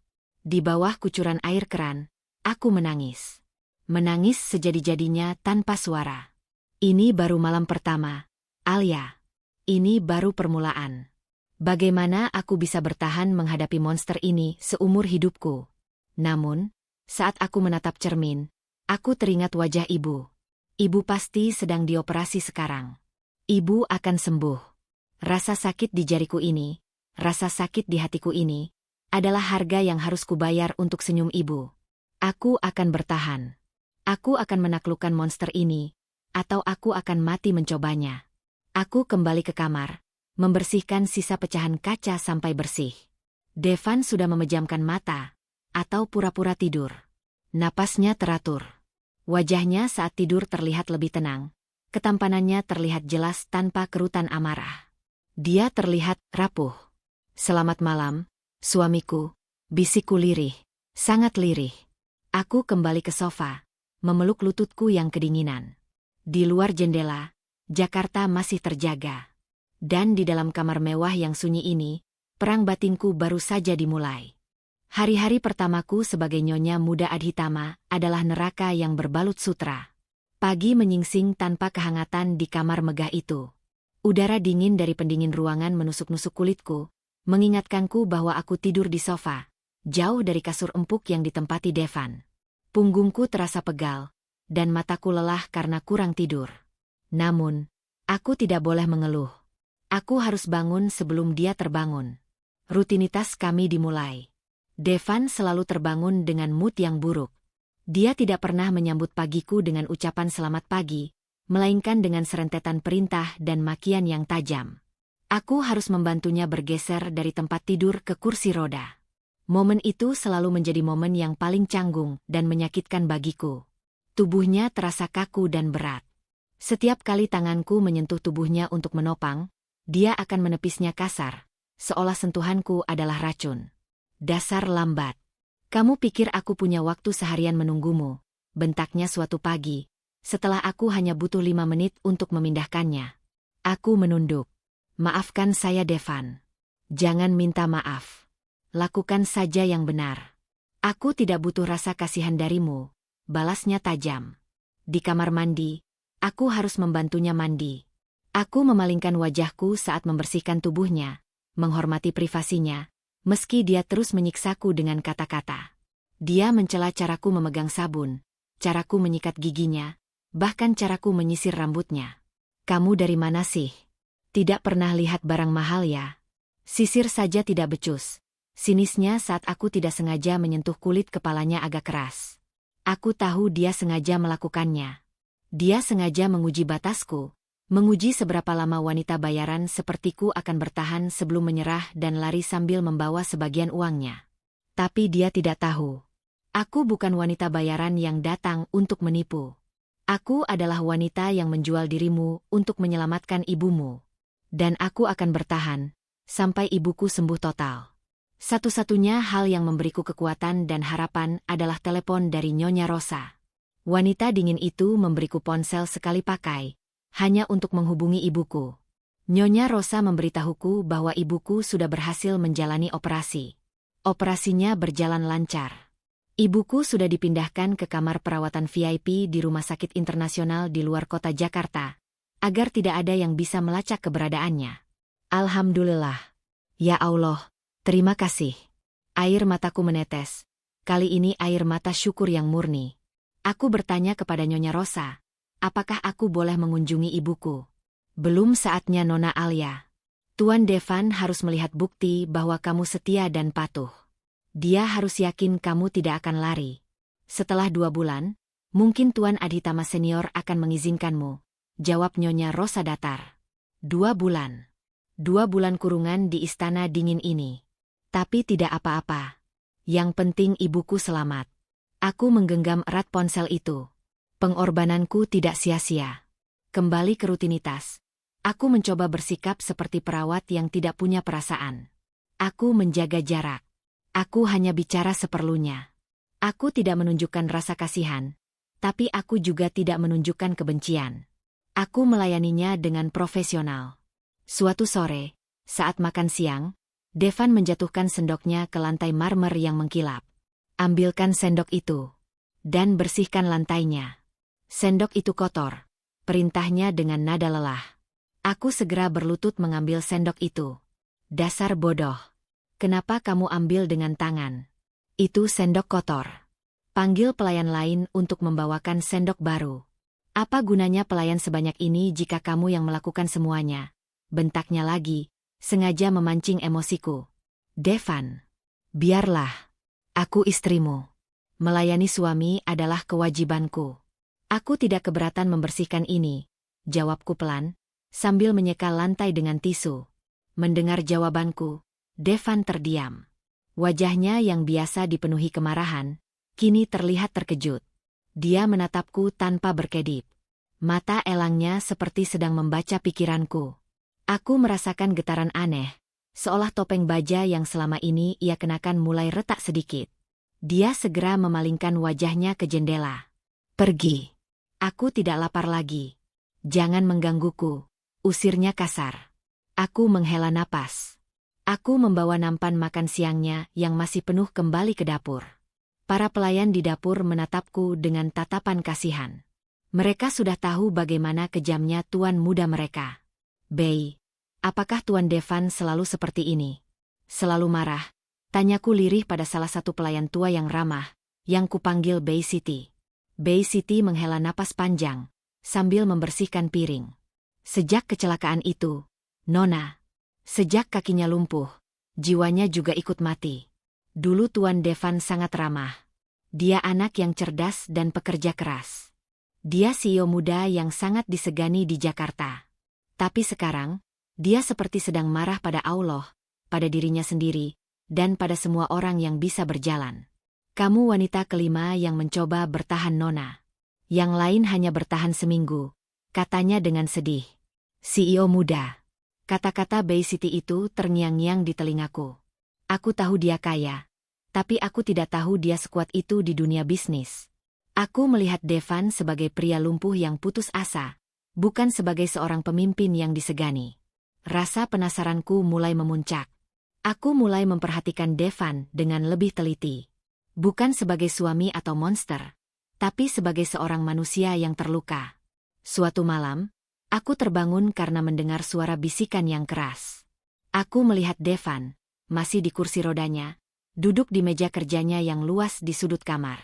Di bawah kucuran air keran, aku menangis. Menangis sejadi-jadinya tanpa suara. Ini baru malam pertama, Alia. Ini baru permulaan. Bagaimana aku bisa bertahan menghadapi monster ini seumur hidupku? Namun, saat aku menatap cermin, aku teringat wajah ibu. Ibu pasti sedang dioperasi sekarang. Ibu akan sembuh. Rasa sakit di jariku ini, rasa sakit di hatiku ini, adalah harga yang harus kubayar untuk senyum ibu. Aku akan bertahan. Aku akan menaklukkan monster ini, atau aku akan mati mencobanya. Aku kembali ke kamar, membersihkan sisa pecahan kaca sampai bersih. Devan sudah memejamkan mata, atau pura-pura tidur. Napasnya teratur. Wajahnya saat tidur terlihat lebih tenang. Ketampanannya terlihat jelas tanpa kerutan amarah. Dia terlihat rapuh. Selamat malam, suamiku, bisikku lirih, sangat lirih. Aku kembali ke sofa, memeluk lututku yang kedinginan. Di luar jendela, Jakarta masih terjaga. Dan di dalam kamar mewah yang sunyi ini, perang batinku baru saja dimulai. Hari-hari pertamaku sebagai Nyonya Muda Adhitama adalah neraka yang berbalut sutra. Pagi menyingsing tanpa kehangatan di kamar megah itu. Udara dingin dari pendingin ruangan menusuk-nusuk kulitku, mengingatkanku bahwa aku tidur di sofa, jauh dari kasur empuk yang ditempati Devan. Punggungku terasa pegal, dan mataku lelah karena kurang tidur. Namun, aku tidak boleh mengeluh. Aku harus bangun sebelum dia terbangun. Rutinitas kami dimulai. Devan selalu terbangun dengan mood yang buruk. Dia tidak pernah menyambut pagiku dengan ucapan selamat pagi, melainkan dengan serentetan perintah dan makian yang tajam. Aku harus membantunya bergeser dari tempat tidur ke kursi roda. Momen itu selalu menjadi momen yang paling canggung dan menyakitkan bagiku. Tubuhnya terasa kaku dan berat. Setiap kali tanganku menyentuh tubuhnya untuk menopang, dia akan menepisnya kasar, seolah sentuhanku adalah racun. Dasar lambat. Kamu pikir aku punya waktu seharian menunggumu, bentaknya suatu pagi, setelah aku hanya butuh 5 menit untuk memindahkannya. Aku menunduk. Maafkan saya Devan. Jangan minta maaf. Lakukan saja yang benar. Aku tidak butuh rasa kasihan darimu, balasnya tajam. Di kamar mandi, aku harus membantunya mandi. Aku memalingkan wajahku saat membersihkan tubuhnya, menghormati privasinya, meski dia terus menyiksaku dengan kata-kata. Dia mencela caraku memegang sabun, caraku menyikat giginya, bahkan caraku menyisir rambutnya. Kamu dari mana sih? Tidak pernah lihat barang mahal ya? Sisir saja tidak becus. Sinisnya saat aku tidak sengaja menyentuh kulit kepalanya agak keras. Aku tahu dia sengaja melakukannya. Dia sengaja menguji batasku, menguji seberapa lama wanita bayaran sepertiku akan bertahan sebelum menyerah dan lari sambil membawa sebagian uangnya. Tapi dia tidak tahu. Aku bukan wanita bayaran yang datang untuk menipu. Aku adalah wanita yang menjual dirimu untuk menyelamatkan ibumu. Dan aku akan bertahan, sampai ibuku sembuh total. Satu-satunya hal yang memberiku kekuatan dan harapan adalah telepon dari Nyonya Rosa. Wanita dingin itu memberiku ponsel sekali pakai, hanya untuk menghubungi ibuku. Nyonya Rosa memberitahuku bahwa ibuku sudah berhasil menjalani operasi. Operasinya berjalan lancar. Ibuku sudah dipindahkan ke kamar perawatan VIP di Rumah Sakit Internasional di luar kota Jakarta, agar tidak ada yang bisa melacak keberadaannya. Alhamdulillah. Ya Allah, terima kasih. Air mataku menetes. Kali ini air mata syukur yang murni. Aku bertanya kepada Nyonya Rosa, apakah aku boleh mengunjungi ibuku? Belum saatnya Nona Alia. Tuan Devan harus melihat bukti bahwa kamu setia dan patuh. Dia harus yakin kamu tidak akan lari. Setelah 2 bulan, mungkin Tuan Adhitama Senior akan mengizinkanmu, jawab Nyonya Rosa datar. 2 bulan. 2 bulan kurungan di istana dingin ini. Tapi tidak apa-apa. Yang penting ibuku selamat. Aku menggenggam erat ponsel itu. Pengorbananku tidak sia-sia. Kembali ke rutinitas. Aku mencoba bersikap seperti perawat yang tidak punya perasaan. Aku menjaga jarak. Aku hanya bicara seperlunya. Aku tidak menunjukkan rasa kasihan, tapi aku juga tidak menunjukkan kebencian. Aku melayaninya dengan profesional. Suatu sore, saat makan siang, Devan menjatuhkan sendoknya ke lantai marmer yang mengkilap. Ambilkan sendok itu, dan bersihkan lantainya. Sendok itu kotor, perintahnya dengan nada lelah. Aku segera berlutut mengambil sendok itu. Dasar bodoh. Kenapa kamu ambil dengan tangan? Itu sendok kotor. Panggil pelayan lain untuk membawakan sendok baru. Apa gunanya pelayan sebanyak ini jika kamu yang melakukan semuanya? Bentaknya lagi, sengaja memancing emosiku. Devan, biarlah. Aku istrimu. Melayani suami adalah kewajibanku. Aku tidak keberatan membersihkan ini, jawabku pelan, sambil menyeka lantai dengan tisu. Mendengar jawabanku, Devan terdiam. Wajahnya yang biasa dipenuhi kemarahan, kini terlihat terkejut. Dia menatapku tanpa berkedip. Mata elangnya seperti sedang membaca pikiranku. Aku merasakan getaran aneh, seolah topeng baja yang selama ini ia kenakan mulai retak sedikit. Dia segera memalingkan wajahnya ke jendela. Pergi. Aku tidak lapar lagi. Jangan menggangguku, usirnya kasar. Aku menghela napas. Aku membawa nampan makan siangnya yang masih penuh kembali ke dapur. Para pelayan di dapur menatapku dengan tatapan kasihan. Mereka sudah tahu bagaimana kejamnya tuan muda mereka. Bei, apakah Tuan Devan selalu seperti ini? Selalu marah? Tanyaku lirih pada salah satu pelayan tua yang ramah, yang kupanggil Bei Siti. Bei Siti menghela napas panjang, sambil membersihkan piring. Sejak kecelakaan itu, Nona, sejak kakinya lumpuh, jiwanya juga ikut mati. Dulu Tuan Devan sangat ramah. Dia anak yang cerdas dan pekerja keras. Dia CEO muda yang sangat disegani di Jakarta. Tapi sekarang, dia seperti sedang marah pada Allah, pada dirinya sendiri, dan pada semua orang yang bisa berjalan. Kamu wanita kelima yang mencoba bertahan, Nona. Yang lain hanya bertahan seminggu, katanya dengan sedih. CEO muda. Kata-kata Bei Siti itu terngiang-ngiang di telingaku. Aku tahu dia kaya, tapi aku tidak tahu dia sekuat itu di dunia bisnis. Aku melihat Devan sebagai pria lumpuh yang putus asa, bukan sebagai seorang pemimpin yang disegani. Rasa penasaranku mulai memuncak. Aku mulai memperhatikan Devan dengan lebih teliti. Bukan sebagai suami atau monster, tapi sebagai seorang manusia yang terluka. Suatu malam, aku terbangun karena mendengar suara bisikan yang keras. Aku melihat Devan, masih di kursi rodanya, duduk di meja kerjanya yang luas di sudut kamar.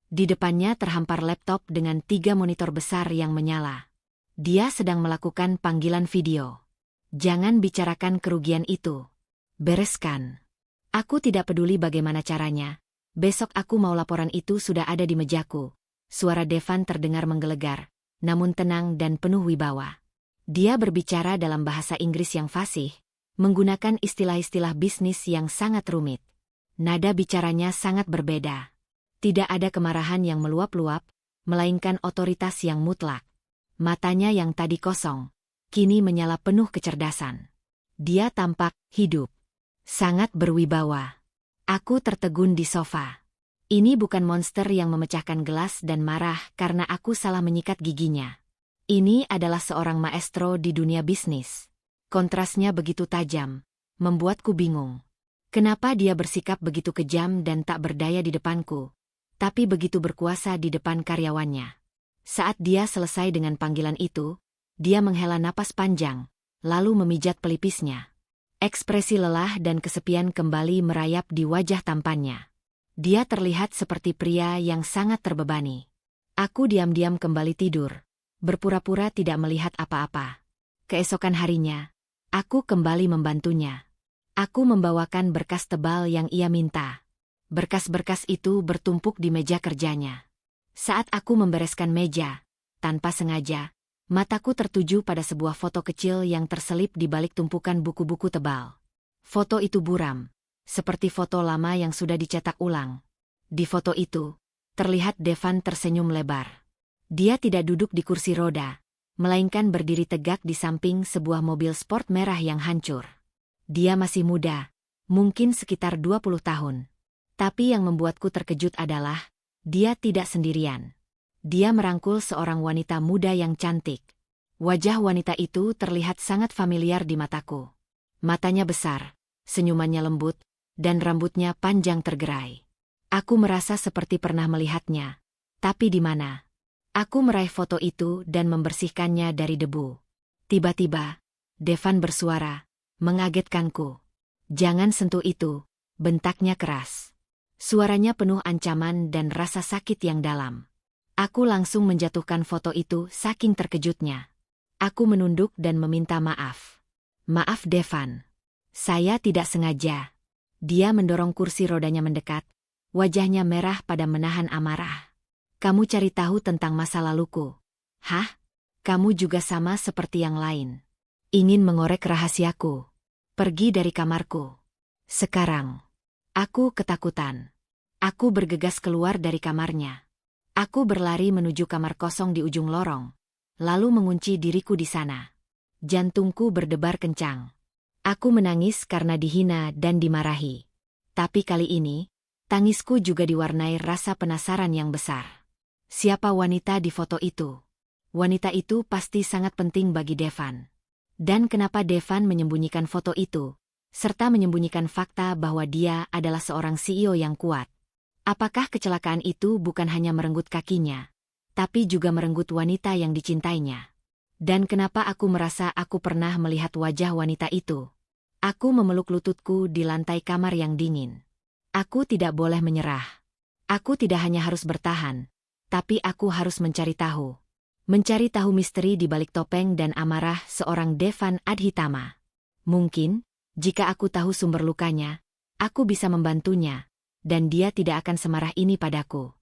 Di depannya terhampar laptop dengan 3 monitor besar yang menyala. Dia sedang melakukan panggilan video. Jangan bicarakan kerugian itu. Bereskan. Aku tidak peduli bagaimana caranya. Besok aku mau laporan itu sudah ada di mejaku. Suara Devan terdengar menggelegar, namun tenang dan penuh wibawa. Dia berbicara dalam bahasa Inggris yang fasih, menggunakan istilah-istilah bisnis yang sangat rumit. Nada bicaranya sangat berbeda. Tidak ada kemarahan yang meluap-luap, melainkan otoritas yang mutlak. Matanya yang tadi kosong, kini menyala penuh kecerdasan. Dia tampak hidup, sangat berwibawa. Aku tertegun di sofa. Ini bukan monster yang memecahkan gelas dan marah karena aku salah menyikat giginya. Ini adalah seorang maestro di dunia bisnis. Kontrasnya begitu tajam, membuatku bingung. Kenapa dia bersikap begitu kejam dan tak berdaya di depanku, tapi begitu berkuasa di depan karyawannya? Saat dia selesai dengan panggilan itu, dia menghela napas panjang, lalu memijat pelipisnya. Ekspresi lelah dan kesepian kembali merayap di wajah tampannya. Dia terlihat seperti pria yang sangat terbebani. Aku diam-diam kembali tidur, berpura-pura tidak melihat apa-apa. Keesokan harinya, aku kembali membantunya. Aku membawakan berkas tebal yang ia minta. Berkas-berkas itu bertumpuk di meja kerjanya. Saat aku membereskan meja, tanpa sengaja, mataku tertuju pada sebuah foto kecil yang terselip di balik tumpukan buku-buku tebal. Foto itu buram, seperti foto lama yang sudah dicetak ulang. Di foto itu, terlihat Devan tersenyum lebar. Dia tidak duduk di kursi roda, melainkan berdiri tegak di samping sebuah mobil sport merah yang hancur. Dia masih muda, mungkin sekitar 20 tahun. Tapi yang membuatku terkejut adalah, dia tidak sendirian. Dia merangkul seorang wanita muda yang cantik. Wajah wanita itu terlihat sangat familiar di mataku. Matanya besar, senyumannya lembut, dan rambutnya panjang tergerai. Aku merasa seperti pernah melihatnya. Tapi di mana? Aku meraih foto itu dan membersihkannya dari debu. Tiba-tiba, Devan bersuara, mengagetkanku. "Jangan sentuh itu," bentaknya keras. Suaranya penuh ancaman dan rasa sakit yang dalam. Aku langsung menjatuhkan foto itu saking terkejutnya. Aku menunduk dan meminta maaf. "Maaf Devan. Saya tidak sengaja." Dia mendorong kursi rodanya mendekat. Wajahnya merah pada menahan amarah. "Kamu cari tahu tentang masa laluku. Hah? Kamu juga sama seperti yang lain. Ingin mengorek rahasiaku. Pergi dari kamarku. Sekarang." Aku ketakutan. Aku bergegas keluar dari kamarnya. Aku berlari menuju kamar kosong di ujung lorong, lalu mengunci diriku di sana. Jantungku berdebar kencang. Aku menangis karena dihina dan dimarahi. Tapi kali ini, tangisku juga diwarnai rasa penasaran yang besar. Siapa wanita di foto itu? Wanita itu pasti sangat penting bagi Devan. Dan kenapa Devan menyembunyikan foto itu, serta menyembunyikan fakta bahwa dia adalah seorang CEO yang kuat. Apakah kecelakaan itu bukan hanya merenggut kakinya, tapi juga merenggut wanita yang dicintainya? Dan kenapa aku merasa aku pernah melihat wajah wanita itu? Aku memeluk lututku di lantai kamar yang dingin. Aku tidak boleh menyerah. Aku tidak hanya harus bertahan, tapi aku harus mencari tahu. Mencari tahu misteri di balik topeng dan amarah seorang Devan Adhitama. Mungkin, jika aku tahu sumber lukanya, aku bisa membantunya, dan dia tidak akan semarah ini padaku.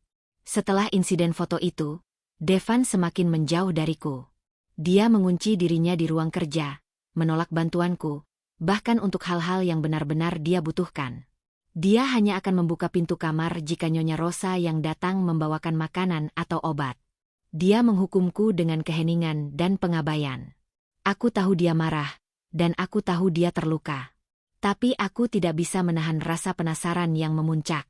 Setelah insiden foto itu, Devan semakin menjauh dariku. Dia mengunci dirinya di ruang kerja, menolak bantuanku, bahkan untuk hal-hal yang benar-benar dia butuhkan. Dia hanya akan membuka pintu kamar jika Nyonya Rosa yang datang membawakan makanan atau obat. Dia menghukumku dengan keheningan dan pengabaian. Aku tahu dia marah, dan aku tahu dia terluka. Tapi aku tidak bisa menahan rasa penasaran yang memuncak.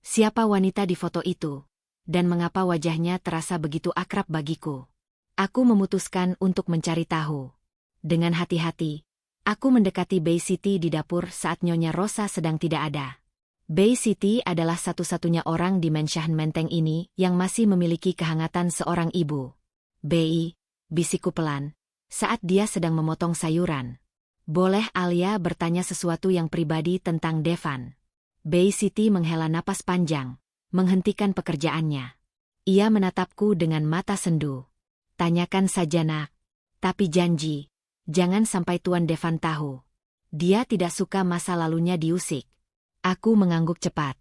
Siapa wanita di foto itu? Dan mengapa wajahnya terasa begitu akrab bagiku? Aku memutuskan untuk mencari tahu. Dengan hati-hati, aku mendekati Bay City di dapur saat Nyonya Rosa sedang tidak ada. Bay City adalah satu-satunya orang di Mansion Menteng ini yang masih memiliki kehangatan seorang ibu. Bay, bisikku pelan, saat dia sedang memotong sayuran. Boleh Alia bertanya sesuatu yang pribadi tentang Devan? Bay City menghela napas panjang, menghentikan pekerjaannya. Ia menatapku dengan mata sendu. Tanyakan saja nak. Tapi janji, jangan sampai Tuan Devan tahu. Dia tidak suka masa lalunya diusik. Aku mengangguk cepat.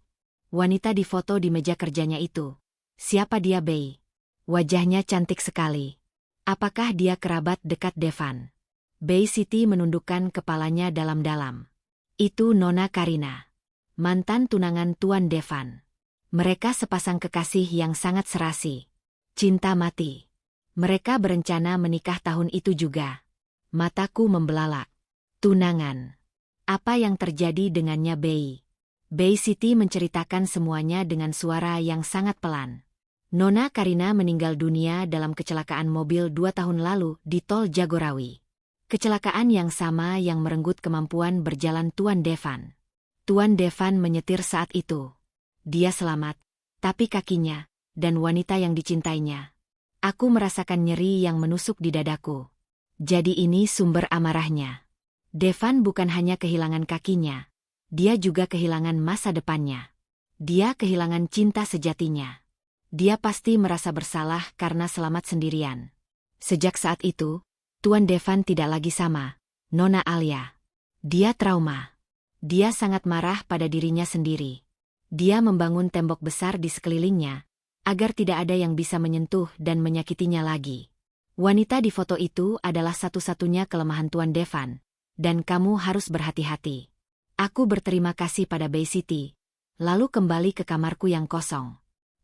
Wanita di foto di meja kerjanya itu. Siapa dia, Bay? Wajahnya cantik sekali. Apakah dia kerabat dekat Devan? Bay City menundukkan kepalanya dalam-dalam. Itu Nona Karina, mantan tunangan Tuan Devan. Mereka sepasang kekasih yang sangat serasi. Cinta mati. Mereka berencana menikah tahun itu juga. Mataku membelalak. Tunangan. Apa yang terjadi dengannya, Bay? Bay City menceritakan semuanya dengan suara yang sangat pelan. Nona Karina meninggal dunia dalam kecelakaan mobil 2 tahun lalu di Tol Jagorawi. Kecelakaan yang sama yang merenggut kemampuan berjalan Tuan Devan. Tuan Devan menyetir saat itu. Dia selamat, tapi kakinya, dan wanita yang dicintainya. Aku merasakan nyeri yang menusuk di dadaku. Jadi ini sumber amarahnya. Devan bukan hanya kehilangan kakinya. Dia juga kehilangan masa depannya. Dia kehilangan cinta sejatinya. Dia pasti merasa bersalah karena selamat sendirian. Sejak saat itu, Tuan Devan tidak lagi sama, Nona Alia. Dia trauma. Dia sangat marah pada dirinya sendiri. Dia membangun tembok besar di sekelilingnya, agar tidak ada yang bisa menyentuh dan menyakitinya lagi. Wanita di foto itu adalah satu-satunya kelemahan Tuan Devan, dan kamu harus berhati-hati. Aku berterima kasih pada Bay City, lalu kembali ke kamarku yang kosong.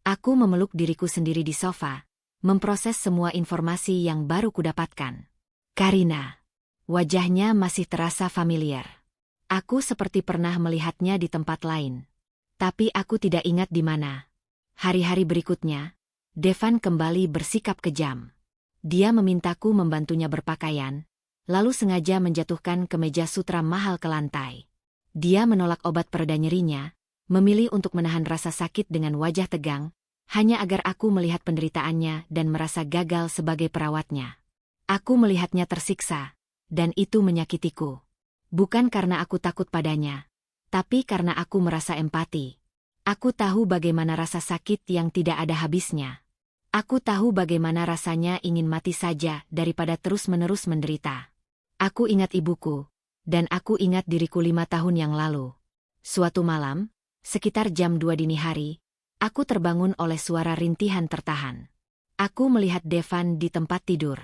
Aku memeluk diriku sendiri di sofa, memproses semua informasi yang baru kudapatkan. Karina. Wajahnya masih terasa familiar. Aku seperti pernah melihatnya di tempat lain. Tapi aku tidak ingat di mana. Hari-hari berikutnya, Devan kembali bersikap kejam. Dia memintaku membantunya berpakaian, lalu sengaja menjatuhkan kemeja sutra mahal ke lantai. Dia menolak obat pereda nyerinya, memilih untuk menahan rasa sakit dengan wajah tegang, hanya agar aku melihat penderitaannya dan merasa gagal sebagai perawatnya. Aku melihatnya tersiksa, dan itu menyakitiku. Bukan karena aku takut padanya, tapi karena aku merasa empati. Aku tahu bagaimana rasa sakit yang tidak ada habisnya. Aku tahu bagaimana rasanya ingin mati saja daripada terus-menerus menderita. Aku ingat ibuku. Dan aku ingat diriku 5 tahun yang lalu. Suatu malam, sekitar jam 2 dini hari, aku terbangun oleh suara rintihan tertahan. Aku melihat Devan di tempat tidur.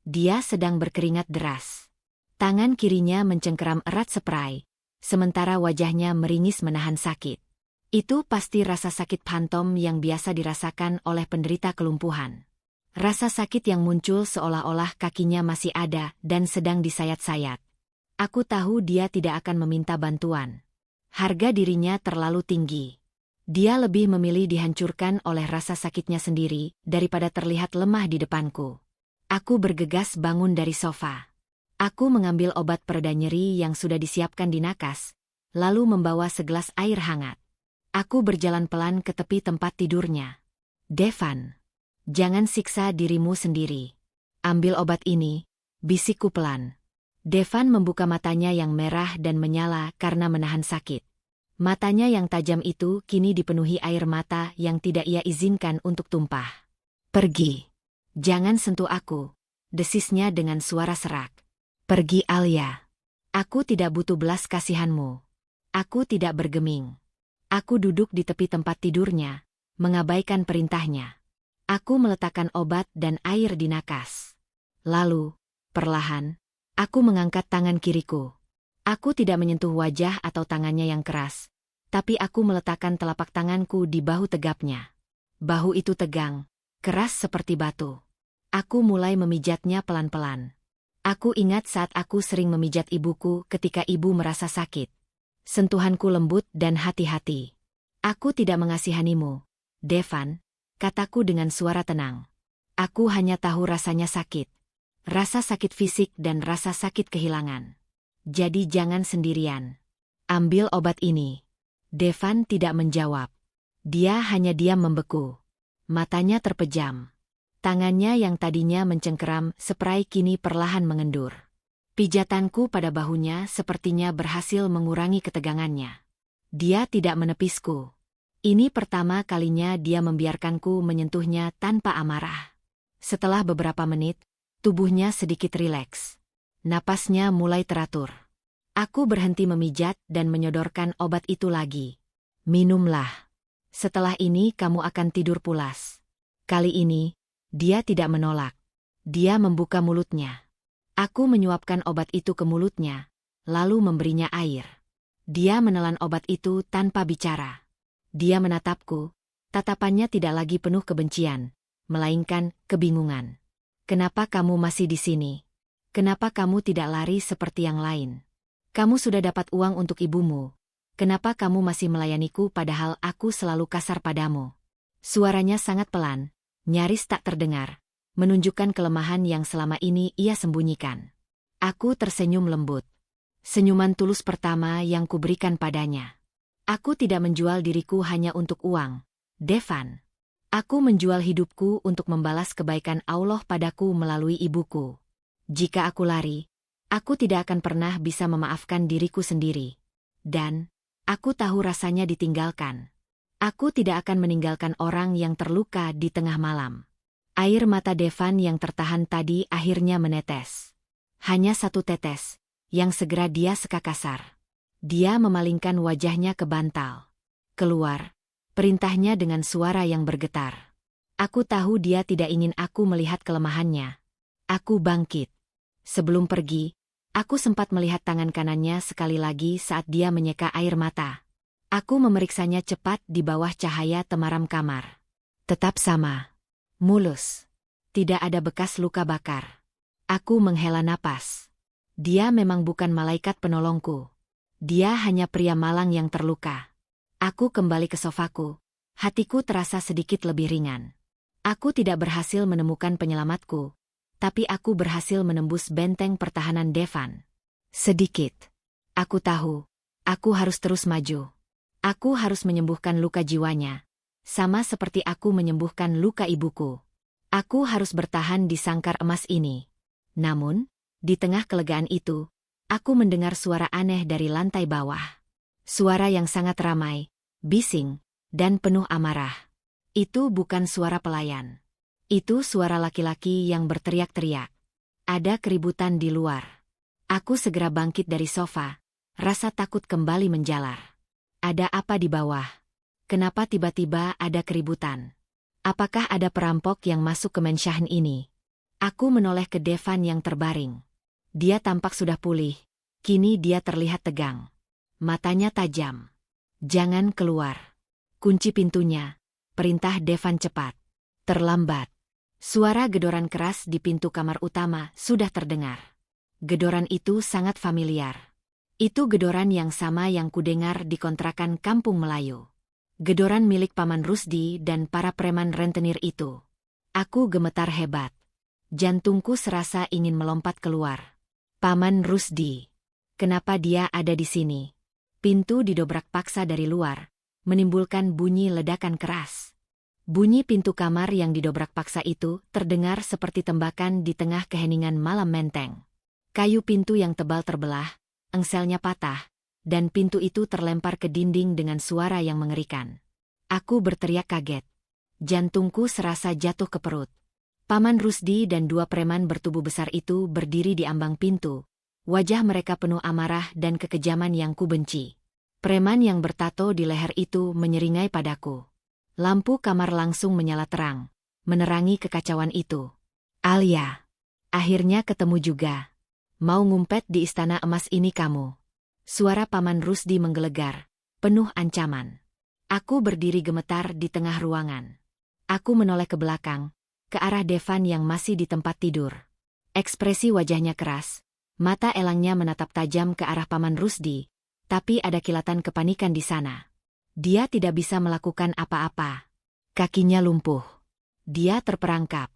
Dia sedang berkeringat deras. Tangan kirinya mencengkeram erat spray, sementara wajahnya meringis menahan sakit. Itu pasti rasa sakit phantom yang biasa dirasakan oleh penderita kelumpuhan. Rasa sakit yang muncul seolah-olah kakinya masih ada dan sedang disayat-sayat. Aku tahu dia tidak akan meminta bantuan. Harga dirinya terlalu tinggi. Dia lebih memilih dihancurkan oleh rasa sakitnya sendiri daripada terlihat lemah di depanku. Aku bergegas bangun dari sofa. Aku mengambil obat pereda nyeri yang sudah disiapkan di nakas, lalu membawa segelas air hangat. Aku berjalan pelan ke tepi tempat tidurnya. Devan, jangan siksa dirimu sendiri. Ambil obat ini, bisikku pelan. Devan membuka matanya yang merah dan menyala karena menahan sakit. Matanya yang tajam itu kini dipenuhi air mata yang tidak ia izinkan untuk tumpah. Pergi. Jangan sentuh aku, desisnya dengan suara serak. Pergi Alia. Aku tidak butuh belas kasihanmu. Aku tidak bergeming. Aku duduk di tepi tempat tidurnya, mengabaikan perintahnya. Aku meletakkan obat dan air di nakas. Lalu, perlahan, aku mengangkat tangan kiriku. Aku tidak menyentuh wajah atau tangannya yang keras, tapi aku meletakkan telapak tanganku di bahu tegapnya. Bahu itu tegang, keras seperti batu. Aku mulai memijatnya pelan-pelan. Aku ingat saat aku sering memijat ibuku ketika ibu merasa sakit. Sentuhanku lembut dan hati-hati. Aku tidak mengasihanimu, Devan, kataku dengan suara tenang. Aku hanya tahu rasanya sakit. Rasa sakit fisik dan rasa sakit kehilangan. Jadi jangan sendirian. Ambil obat ini. Devan tidak menjawab. Dia hanya diam membeku. Matanya terpejam. Tangannya yang tadinya mencengkeram seperai kini perlahan mengendur. Pijatanku pada bahunya sepertinya berhasil mengurangi ketegangannya. Dia tidak menepisku. Ini pertama kalinya dia membiarkanku menyentuhnya tanpa amarah. Setelah beberapa menit, tubuhnya sedikit rileks. Napasnya mulai teratur. Aku berhenti memijat dan menyodorkan obat itu lagi. Minumlah. Setelah ini kamu akan tidur pulas. Kali ini, dia tidak menolak. Dia membuka mulutnya. Aku menyuapkan obat itu ke mulutnya, lalu memberinya air. Dia menelan obat itu tanpa bicara. Dia menatapku, tatapannya tidak lagi penuh kebencian, melainkan kebingungan. Kenapa kamu masih di sini? Kenapa kamu tidak lari seperti yang lain? Kamu sudah dapat uang untuk ibumu. Kenapa kamu masih melayaniku padahal aku selalu kasar padamu? Suaranya sangat pelan, nyaris tak terdengar, menunjukkan kelemahan yang selama ini ia sembunyikan. Aku tersenyum lembut. Senyuman tulus pertama yang kuberikan padanya. Aku tidak menjual diriku hanya untuk uang, Devan. Aku menjual hidupku untuk membalas kebaikan Allah padaku melalui ibuku. Jika aku lari, aku tidak akan pernah bisa memaafkan diriku sendiri. Dan, aku tahu rasanya ditinggalkan. Aku tidak akan meninggalkan orang yang terluka di tengah malam. Air mata Devan yang tertahan tadi akhirnya menetes. Hanya satu tetes, yang segera dia seka kasar. Dia memalingkan wajahnya ke bantal. Keluar. Perintahnya dengan suara yang bergetar. Aku tahu dia tidak ingin aku melihat kelemahannya. Aku bangkit. Sebelum pergi, aku sempat melihat tangan kanannya sekali lagi saat dia menyeka air mata. Aku memeriksanya cepat di bawah cahaya temaram kamar. Tetap sama. Mulus. Tidak ada bekas luka bakar. Aku menghela napas. Dia memang bukan malaikat penolongku. Dia hanya pria malang yang terluka. Aku kembali ke sofaku. Hatiku terasa sedikit lebih ringan. Aku tidak berhasil menemukan penyelamatku, tapi aku berhasil menembus benteng pertahanan Devan. Sedikit. Aku tahu, aku harus terus maju. Aku harus menyembuhkan luka jiwanya, sama seperti aku menyembuhkan luka ibuku. Aku harus bertahan di sangkar emas ini. Namun, di tengah kelegaan itu, aku mendengar suara aneh dari lantai bawah. Suara yang sangat ramai, bising, dan penuh amarah. Itu bukan suara pelayan. Itu suara laki-laki yang berteriak-teriak. Ada keributan di luar. Aku segera bangkit dari sofa, rasa takut kembali menjalar. Ada apa di bawah? Kenapa tiba-tiba ada keributan? Apakah ada perampok yang masuk ke mensyahen ini? Aku menoleh ke Devan yang terbaring. Dia tampak sudah pulih. Kini dia terlihat tegang. Matanya tajam. Jangan keluar. Kunci pintunya. Perintah Devan cepat. Terlambat. Suara gedoran keras di pintu kamar utama sudah terdengar. Gedoran itu sangat familiar. Itu gedoran yang sama yang kudengar di kontrakan Kampung Melayu. Gedoran milik Paman Rusdi dan para preman rentenir itu. Aku gemetar hebat. Jantungku serasa ingin melompat keluar. Paman Rusdi. Kenapa dia ada di sini? Pintu didobrak paksa dari luar, menimbulkan bunyi ledakan keras. Bunyi pintu kamar yang didobrak paksa itu terdengar seperti tembakan di tengah keheningan malam menteng. Kayu pintu yang tebal terbelah, engselnya patah, dan pintu itu terlempar ke dinding dengan suara yang mengerikan. Aku berteriak kaget. Jantungku serasa jatuh ke perut. Paman Rusdi dan dua preman bertubuh besar itu berdiri di ambang pintu. Wajah mereka penuh amarah dan kekejaman yang kubenci. Preman yang bertato di leher itu menyeringai padaku. Lampu kamar langsung menyala terang, menerangi kekacauan itu. Alia, akhirnya ketemu juga. Mau ngumpet di istana emas ini kamu? Suara Paman Rusdi menggelegar, penuh ancaman. Aku berdiri gemetar di tengah ruangan. Aku menoleh ke belakang, ke arah Devan yang masih di tempat tidur. Ekspresi wajahnya keras. Mata elangnya menatap tajam ke arah Paman Rusdi, tapi ada kilatan kepanikan di sana. Dia tidak bisa melakukan apa-apa. Kakinya lumpuh. Dia terperangkap.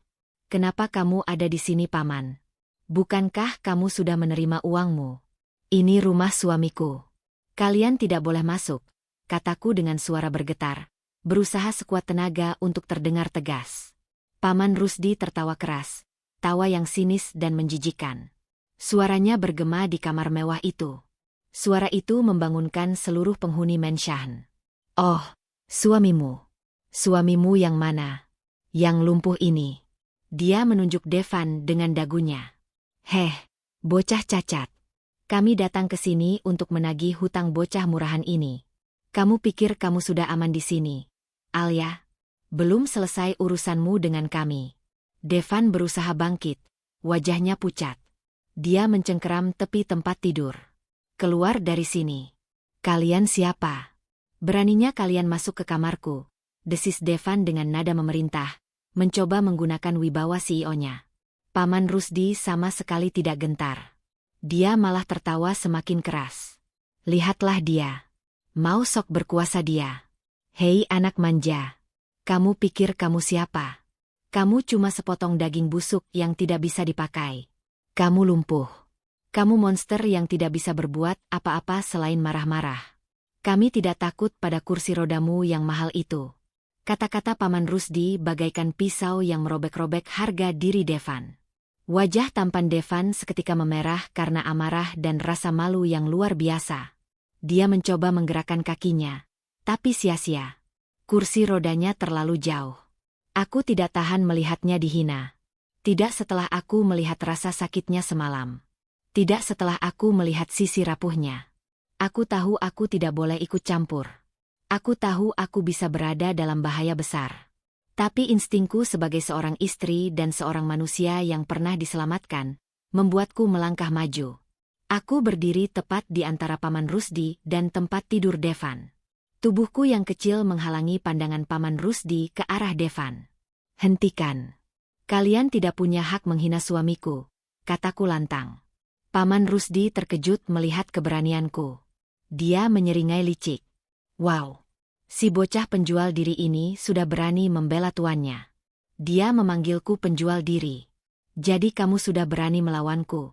Kenapa kamu ada di sini, Paman? Bukankah kamu sudah menerima uangmu? Ini rumah suamiku. Kalian tidak boleh masuk, kataku dengan suara bergetar, berusaha sekuat tenaga untuk terdengar tegas. Paman Rusdi tertawa keras, tawa yang sinis dan menjijikan. Suaranya bergema di kamar mewah itu. Suara itu membangunkan seluruh penghuni Menshan. Oh, suamimu. Suamimu yang mana? Yang lumpuh ini. Dia menunjuk Devan dengan dagunya. Heh, bocah cacat. Kami datang ke sini untuk menagih hutang bocah murahan ini. Kamu pikir kamu sudah aman di sini? Alia, belum selesai urusanmu dengan kami. Devan berusaha bangkit. Wajahnya pucat. Dia mencengkeram tepi tempat tidur. Keluar dari sini. Kalian siapa? Beraninya kalian masuk ke kamarku, desis Devan dengan nada memerintah, mencoba menggunakan wibawa CEO-nya. Paman Rusdi sama sekali tidak gentar. Dia malah tertawa semakin keras. Lihatlah dia. Mau sok berkuasa dia. Hei anak manja. Kamu pikir kamu siapa? Kamu cuma sepotong daging busuk yang tidak bisa dipakai. Kamu lumpuh. Kamu monster yang tidak bisa berbuat apa-apa selain marah-marah. Kami tidak takut pada kursi rodamu yang mahal itu. Kata-kata Paman Rusdi bagaikan pisau yang merobek-robek harga diri Devan. Wajah tampan Devan seketika memerah karena amarah dan rasa malu yang luar biasa. Dia mencoba menggerakkan kakinya, tapi sia-sia. Kursi rodanya terlalu jauh. Aku tidak tahan melihatnya dihina. Tidak setelah aku melihat rasa sakitnya semalam. Tidak setelah aku melihat sisi rapuhnya. Aku tahu aku tidak boleh ikut campur. Aku tahu aku bisa berada dalam bahaya besar. Tapi instingku sebagai seorang istri dan seorang manusia yang pernah diselamatkan, membuatku melangkah maju. Aku berdiri tepat di antara Paman Rusdi dan tempat tidur Devan. Tubuhku yang kecil menghalangi pandangan Paman Rusdi ke arah Devan. Hentikan. Kalian tidak punya hak menghina suamiku, kataku lantang. Paman Rusdi terkejut melihat keberanianku. Dia menyeringai licik. Wow, si bocah penjual diri ini sudah berani membela tuannya. Dia memanggilku penjual diri. Jadi kamu sudah berani melawanku.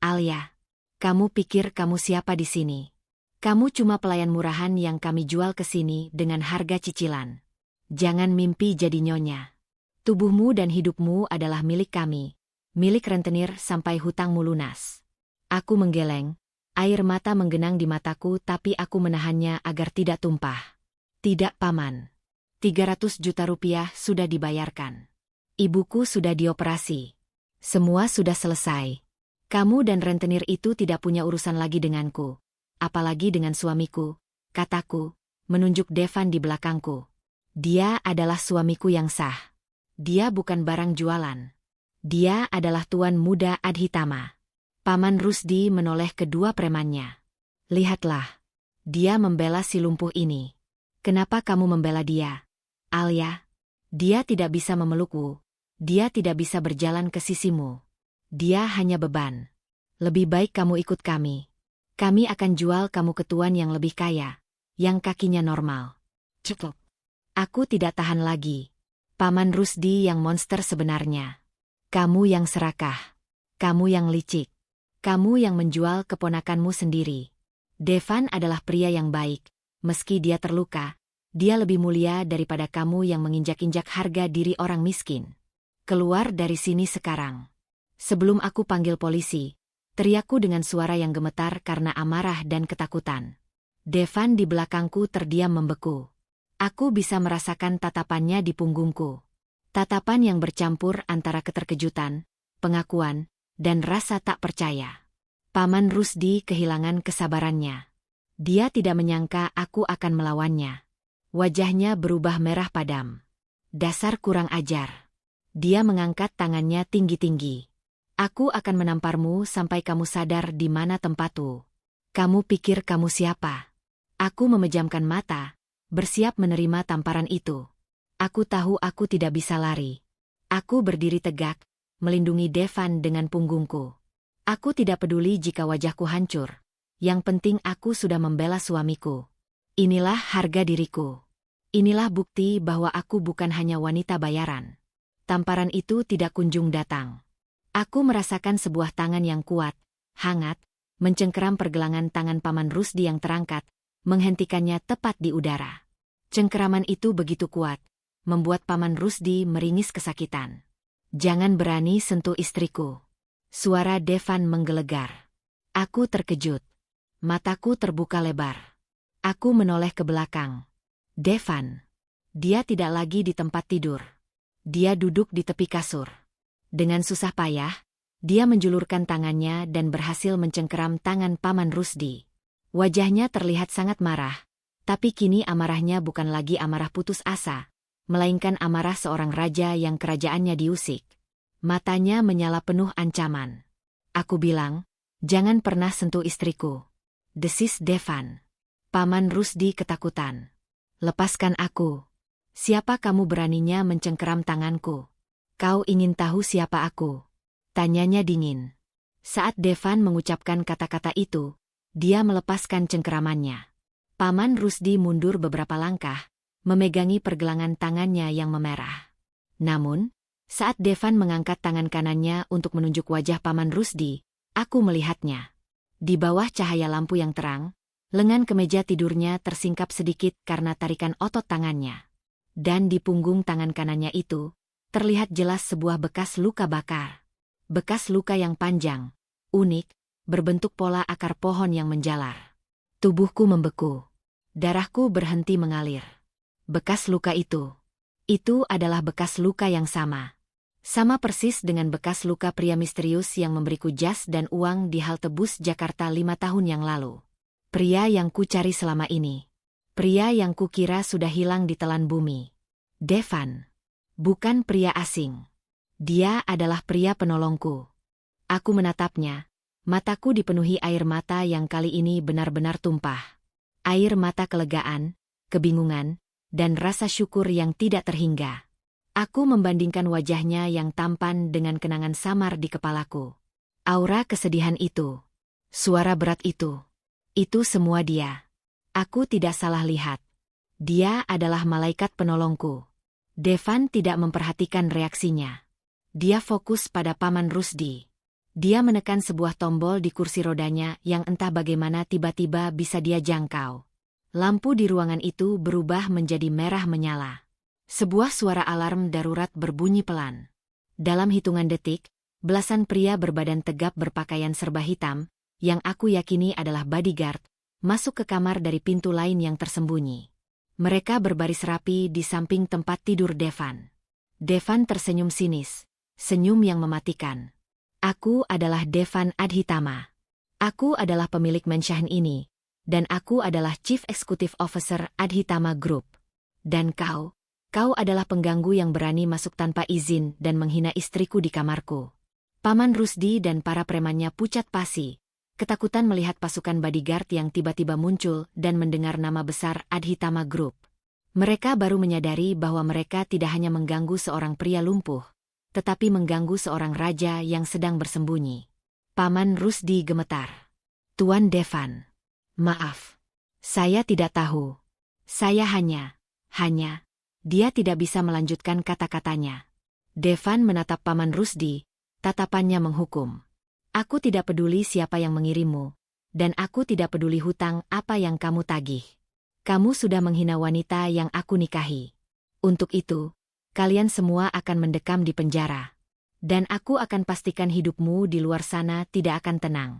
Alia, kamu pikir kamu siapa di sini? Kamu cuma pelayan murahan yang kami jual ke sini dengan harga cicilan. Jangan mimpi jadi nyonya. Tubuhmu dan hidupmu adalah milik kami, milik rentenir sampai hutangmu lunas. Aku menggeleng, air mata menggenang di mataku tapi aku menahannya agar tidak tumpah. Tidak Paman. 300 juta rupiah sudah dibayarkan. Ibuku sudah dioperasi. Semua sudah selesai. Kamu dan rentenir itu tidak punya urusan lagi denganku. Apalagi dengan suamiku, kataku, menunjuk Devan di belakangku. Dia adalah suamiku yang sah. Dia bukan barang jualan. Dia adalah Tuan Muda Adhitama. Paman Rusdi menoleh kedua premannya. Lihatlah. Dia membela si lumpuh ini. Kenapa kamu membela dia? Alia, dia tidak bisa memelukmu. Dia tidak bisa berjalan ke sisimu. Dia hanya beban. Lebih baik kamu ikut kami. Kami akan jual kamu ke tuan yang lebih kaya, yang kakinya normal. Cukup. Aku tidak tahan lagi. Paman Rusdi yang monster sebenarnya. Kamu yang serakah. Kamu yang licik. Kamu yang menjual keponakanmu sendiri. Devan adalah pria yang baik. Meski dia terluka, dia lebih mulia daripada kamu yang menginjak-injak harga diri orang miskin. Keluar dari sini sekarang. Sebelum aku panggil polisi, teriakku dengan suara yang gemetar karena amarah dan ketakutan. Devan di belakangku terdiam membeku. Aku bisa merasakan tatapannya di punggungku. Tatapan yang bercampur antara keterkejutan, pengakuan, dan rasa tak percaya. Paman Rusdi kehilangan kesabarannya. Dia tidak menyangka aku akan melawannya. Wajahnya berubah merah padam. Dasar kurang ajar. Dia mengangkat tangannya tinggi-tinggi. Aku akan menamparmu sampai kamu sadar di mana tempatmu. Kamu pikir kamu siapa? Aku memejamkan mata, bersiap menerima tamparan itu. Aku tahu aku tidak bisa lari. Aku berdiri tegak, melindungi Devan dengan punggungku. Aku tidak peduli jika wajahku hancur. Yang penting aku sudah membela suamiku. Inilah harga diriku. Inilah bukti bahwa aku bukan hanya wanita bayaran. Tamparan itu tidak kunjung datang. Aku merasakan sebuah tangan yang kuat, hangat, mencengkeram pergelangan tangan Paman Rusdi yang terangkat, menghentikannya tepat di udara. Cengkeraman itu begitu kuat, membuat Paman Rusdi meringis kesakitan. Jangan berani sentuh istriku. Suara Devan menggelegar. Aku terkejut. Mataku terbuka lebar. Aku menoleh ke belakang. Devan. Dia tidak lagi di tempat tidur. Dia duduk di tepi kasur. Dengan susah payah, dia menjulurkan tangannya dan berhasil mencengkeram tangan Paman Rusdi. Wajahnya terlihat sangat marah, tapi kini amarahnya bukan lagi amarah putus asa, melainkan amarah seorang raja yang kerajaannya diusik. Matanya menyala penuh ancaman. Aku bilang, jangan pernah sentuh istriku. Desis Devan. Paman Rusdi ketakutan. Lepaskan aku. Siapa kamu beraninya mencengkeram tanganku? Kau ingin tahu siapa aku? Tanyanya dingin. Saat Devan mengucapkan kata-kata itu, dia melepaskan cengkeramannya. Paman Rusdi mundur beberapa langkah, memegangi pergelangan tangannya yang memerah. Namun, saat Devan mengangkat tangan kanannya untuk menunjuk wajah Paman Rusdi, aku melihatnya. Di bawah cahaya lampu yang terang, lengan kemeja tidurnya tersingkap sedikit karena tarikan otot tangannya. Dan di punggung tangan kanannya itu, terlihat jelas sebuah bekas luka bakar. Bekas luka yang panjang, unik, berbentuk pola akar pohon yang menjalar. Tubuhku membeku. Darahku berhenti mengalir. Bekas luka itu adalah bekas luka yang sama. Sama persis dengan bekas luka pria misterius yang memberiku jas dan uang di halte bus Jakarta 5 tahun yang lalu. Pria yang kucari selama ini. Pria yang kukira sudah hilang di telan bumi. Devan. Bukan pria asing. Dia adalah pria penolongku. Aku menatapnya. Mataku dipenuhi air mata yang kali ini benar-benar tumpah. Air mata kelegaan, kebingungan, dan rasa syukur yang tidak terhingga. Aku membandingkan wajahnya yang tampan dengan kenangan samar di kepalaku. Aura kesedihan itu. Suara berat itu. Itu semua dia. Aku tidak salah lihat. Dia adalah malaikat penolongku. Devan tidak memperhatikan reaksinya. Dia fokus pada Paman Rusdi. Dia menekan sebuah tombol di kursi rodanya yang entah bagaimana tiba-tiba bisa dia jangkau. Lampu di ruangan itu berubah menjadi merah menyala. Sebuah suara alarm darurat berbunyi pelan. Dalam hitungan detik, belasan pria berbadan tegap berpakaian serba hitam, yang aku yakini adalah bodyguard, masuk ke kamar dari pintu lain yang tersembunyi. Mereka berbaris rapi di samping tempat tidur Devan. Devan tersenyum sinis, senyum yang mematikan. Aku adalah Devan Adhitama. Aku adalah pemilik mansion ini, dan aku adalah Chief Executive Officer Adhitama Group. Dan kau adalah pengganggu yang berani masuk tanpa izin dan menghina istriku di kamarku. Paman Rusdi dan para premannya pucat pasi, ketakutan melihat pasukan bodyguard yang tiba-tiba muncul dan mendengar nama besar Adhitama Group. Mereka baru menyadari bahwa mereka tidak hanya mengganggu seorang pria lumpuh, tetapi mengganggu seorang raja yang sedang bersembunyi. Paman Rusdi gemetar. Tuan Devan. Maaf. Saya tidak tahu. Saya hanya. Dia tidak bisa melanjutkan kata-katanya. Devan menatap Paman Rusdi, tatapannya menghukum. Aku tidak peduli siapa yang mengirimmu, dan aku tidak peduli hutang apa yang kamu tagih. Kamu sudah menghina wanita yang aku nikahi. Untuk itu, kalian semua akan mendekam di penjara. Dan aku akan pastikan hidupmu di luar sana tidak akan tenang.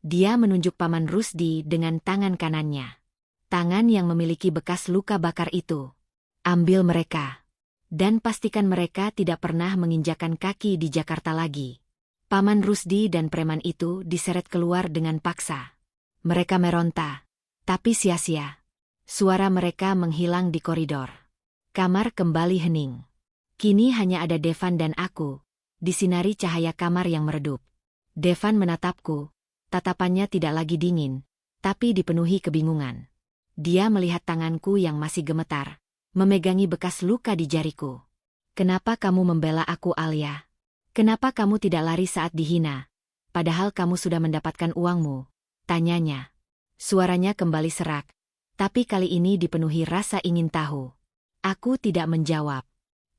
Dia menunjuk Paman Rusdi dengan tangan kanannya. Tangan yang memiliki bekas luka bakar itu. Ambil mereka. Dan pastikan mereka tidak pernah menginjakan kaki di Jakarta lagi. Paman Rusdi dan preman itu diseret keluar dengan paksa. Mereka meronta. Tapi sia-sia. Suara mereka menghilang di koridor. Kamar kembali hening. Kini hanya ada Devan dan aku, disinari cahaya kamar yang meredup. Devan menatapku, tatapannya tidak lagi dingin, tapi dipenuhi kebingungan. Dia melihat tanganku yang masih gemetar, memegangi bekas luka di jariku. Kenapa kamu membela aku, Alia? Kenapa kamu tidak lari saat dihina? Padahal kamu sudah mendapatkan uangmu, tanyanya. Suaranya kembali serak, tapi kali ini dipenuhi rasa ingin tahu. Aku tidak menjawab.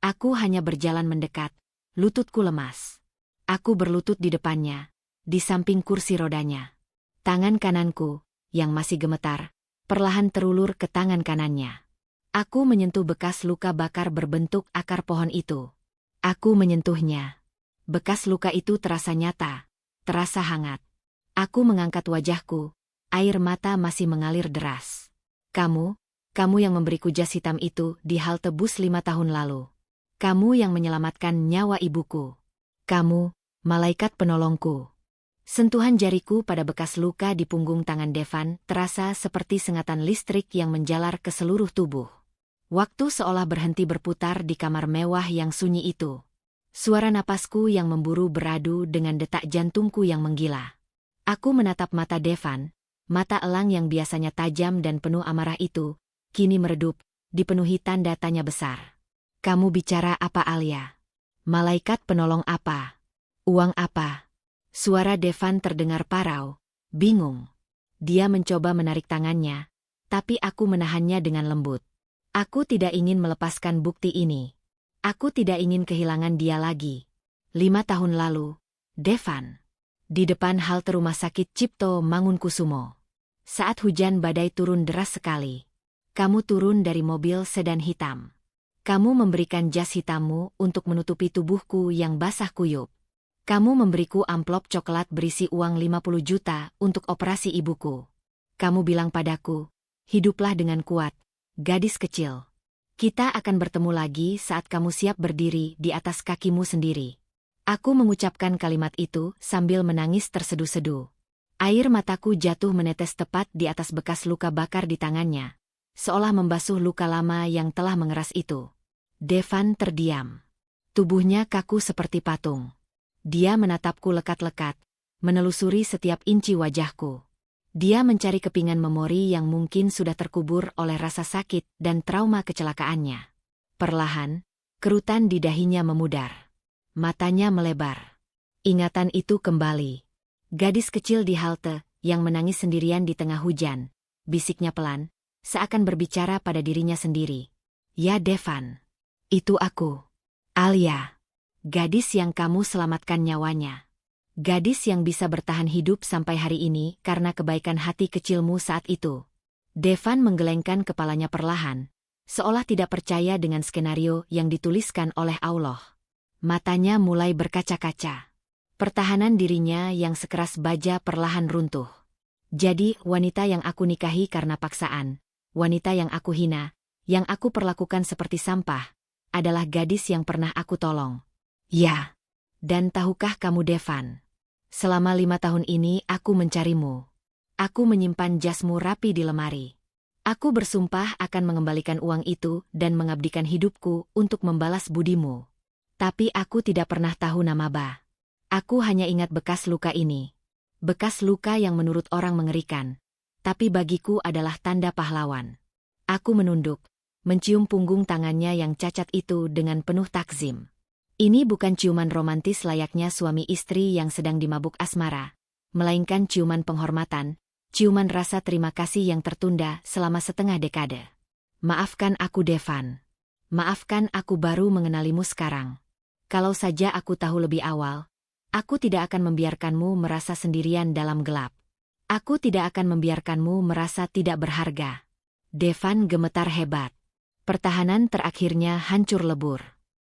Aku hanya berjalan mendekat, lututku lemas. Aku berlutut di depannya, di samping kursi rodanya. Tangan kananku, yang masih gemetar, perlahan terulur ke tangan kanannya. Aku menyentuh bekas luka bakar berbentuk akar pohon itu. Aku menyentuhnya. Bekas luka itu terasa nyata, terasa hangat. Aku mengangkat wajahku, air mata masih mengalir deras. Kamu yang memberiku jas hitam itu di halte bus 5 tahun lalu. Kamu yang menyelamatkan nyawa ibuku. Kamu, malaikat penolongku. Sentuhan jariku pada bekas luka di punggung tangan Devan terasa seperti sengatan listrik yang menjalar ke seluruh tubuh. Waktu seolah berhenti berputar di kamar mewah yang sunyi itu. Suara napasku yang memburu beradu dengan detak jantungku yang menggila. Aku menatap mata Devan, mata elang yang biasanya tajam dan penuh amarah itu, kini meredup, dipenuhi tanda tanya besar. Kamu bicara apa, Alia? Malaikat penolong apa? Uang apa? Suara Devan terdengar parau, bingung. Dia mencoba menarik tangannya, tapi aku menahannya dengan lembut. Aku tidak ingin melepaskan bukti ini. Aku tidak ingin kehilangan dia lagi. 5 tahun lalu, Devan. Di depan halte rumah sakit Cipto Mangunkusumo. Saat hujan badai turun deras sekali. Kamu turun dari mobil sedan hitam. Kamu memberikan jas hitammu untuk menutupi tubuhku yang basah kuyup. Kamu memberiku amplop coklat berisi uang 50 juta untuk operasi ibuku. Kamu bilang padaku, hiduplah dengan kuat, gadis kecil. Kita akan bertemu lagi saat kamu siap berdiri di atas kakimu sendiri. Aku mengucapkan kalimat itu sambil menangis terseduh-seduh. Air mataku jatuh menetes tepat di atas bekas luka bakar di tangannya, seolah membasuh luka lama yang telah mengeras itu. Devan terdiam. Tubuhnya kaku seperti patung. Dia menatapku lekat-lekat, menelusuri setiap inci wajahku. Dia mencari kepingan memori yang mungkin sudah terkubur oleh rasa sakit dan trauma kecelakaannya. Perlahan, kerutan di dahinya memudar. Matanya melebar. Ingatan itu kembali. Gadis kecil di halte, yang menangis sendirian di tengah hujan. Bisiknya pelan, seakan berbicara pada dirinya sendiri. Ya Devan. Itu aku. Alia. Gadis yang kamu selamatkan nyawanya. Gadis yang bisa bertahan hidup sampai hari ini karena kebaikan hati kecilmu saat itu. Devan menggelengkan kepalanya perlahan, seolah tidak percaya dengan skenario yang dituliskan oleh Allah. Matanya mulai berkaca-kaca. Pertahanan dirinya yang sekeras baja perlahan runtuh. Jadi, wanita yang aku nikahi karena paksaan, wanita yang aku hina, yang aku perlakukan seperti sampah, adalah gadis yang pernah aku tolong. Ya. Dan tahukah kamu Devan? Selama 5 tahun ini aku mencarimu. Aku menyimpan jasmu rapi di lemari. Aku bersumpah akan mengembalikan uang itu dan mengabdikan hidupku untuk membalas budimu. Tapi aku tidak pernah tahu nama Ba. Aku hanya ingat bekas luka ini. Bekas luka yang menurut orang mengerikan. Tapi bagiku adalah tanda pahlawan. Aku menunduk, mencium punggung tangannya yang cacat itu dengan penuh takzim. Ini bukan ciuman romantis layaknya suami istri yang sedang dimabuk asmara, melainkan ciuman penghormatan, ciuman rasa terima kasih yang tertunda selama setengah dekade. Maafkan aku Devan. Maafkan aku baru mengenalimu sekarang. Kalau saja aku tahu lebih awal, Aku tidak akan membiarkanmu merasa sendirian dalam gelap. Aku tidak akan membiarkanmu merasa tidak berharga. Devan gemetar hebat. Pertahanan terakhirnya hancur lebur.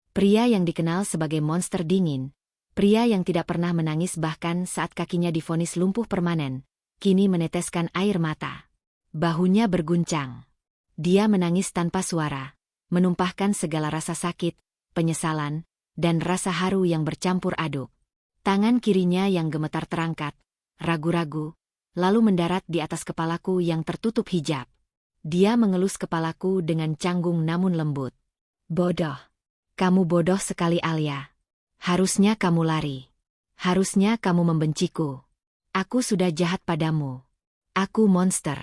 Pria yang dikenal sebagai monster dingin, pria yang tidak pernah menangis bahkan saat kakinya divonis lumpuh permanen, kini meneteskan air mata. Bahunya berguncang. Dia menangis tanpa suara, menumpahkan segala rasa sakit, penyesalan, dan rasa haru yang bercampur aduk. Tangan kirinya yang gemetar terangkat, ragu-ragu, lalu mendarat di atas kepalaku yang tertutup hijab. Dia mengelus kepalaku dengan canggung namun lembut. Bodoh. Kamu bodoh sekali, Alia. Harusnya kamu lari. Harusnya kamu membenciku. Aku sudah jahat padamu. Aku monster.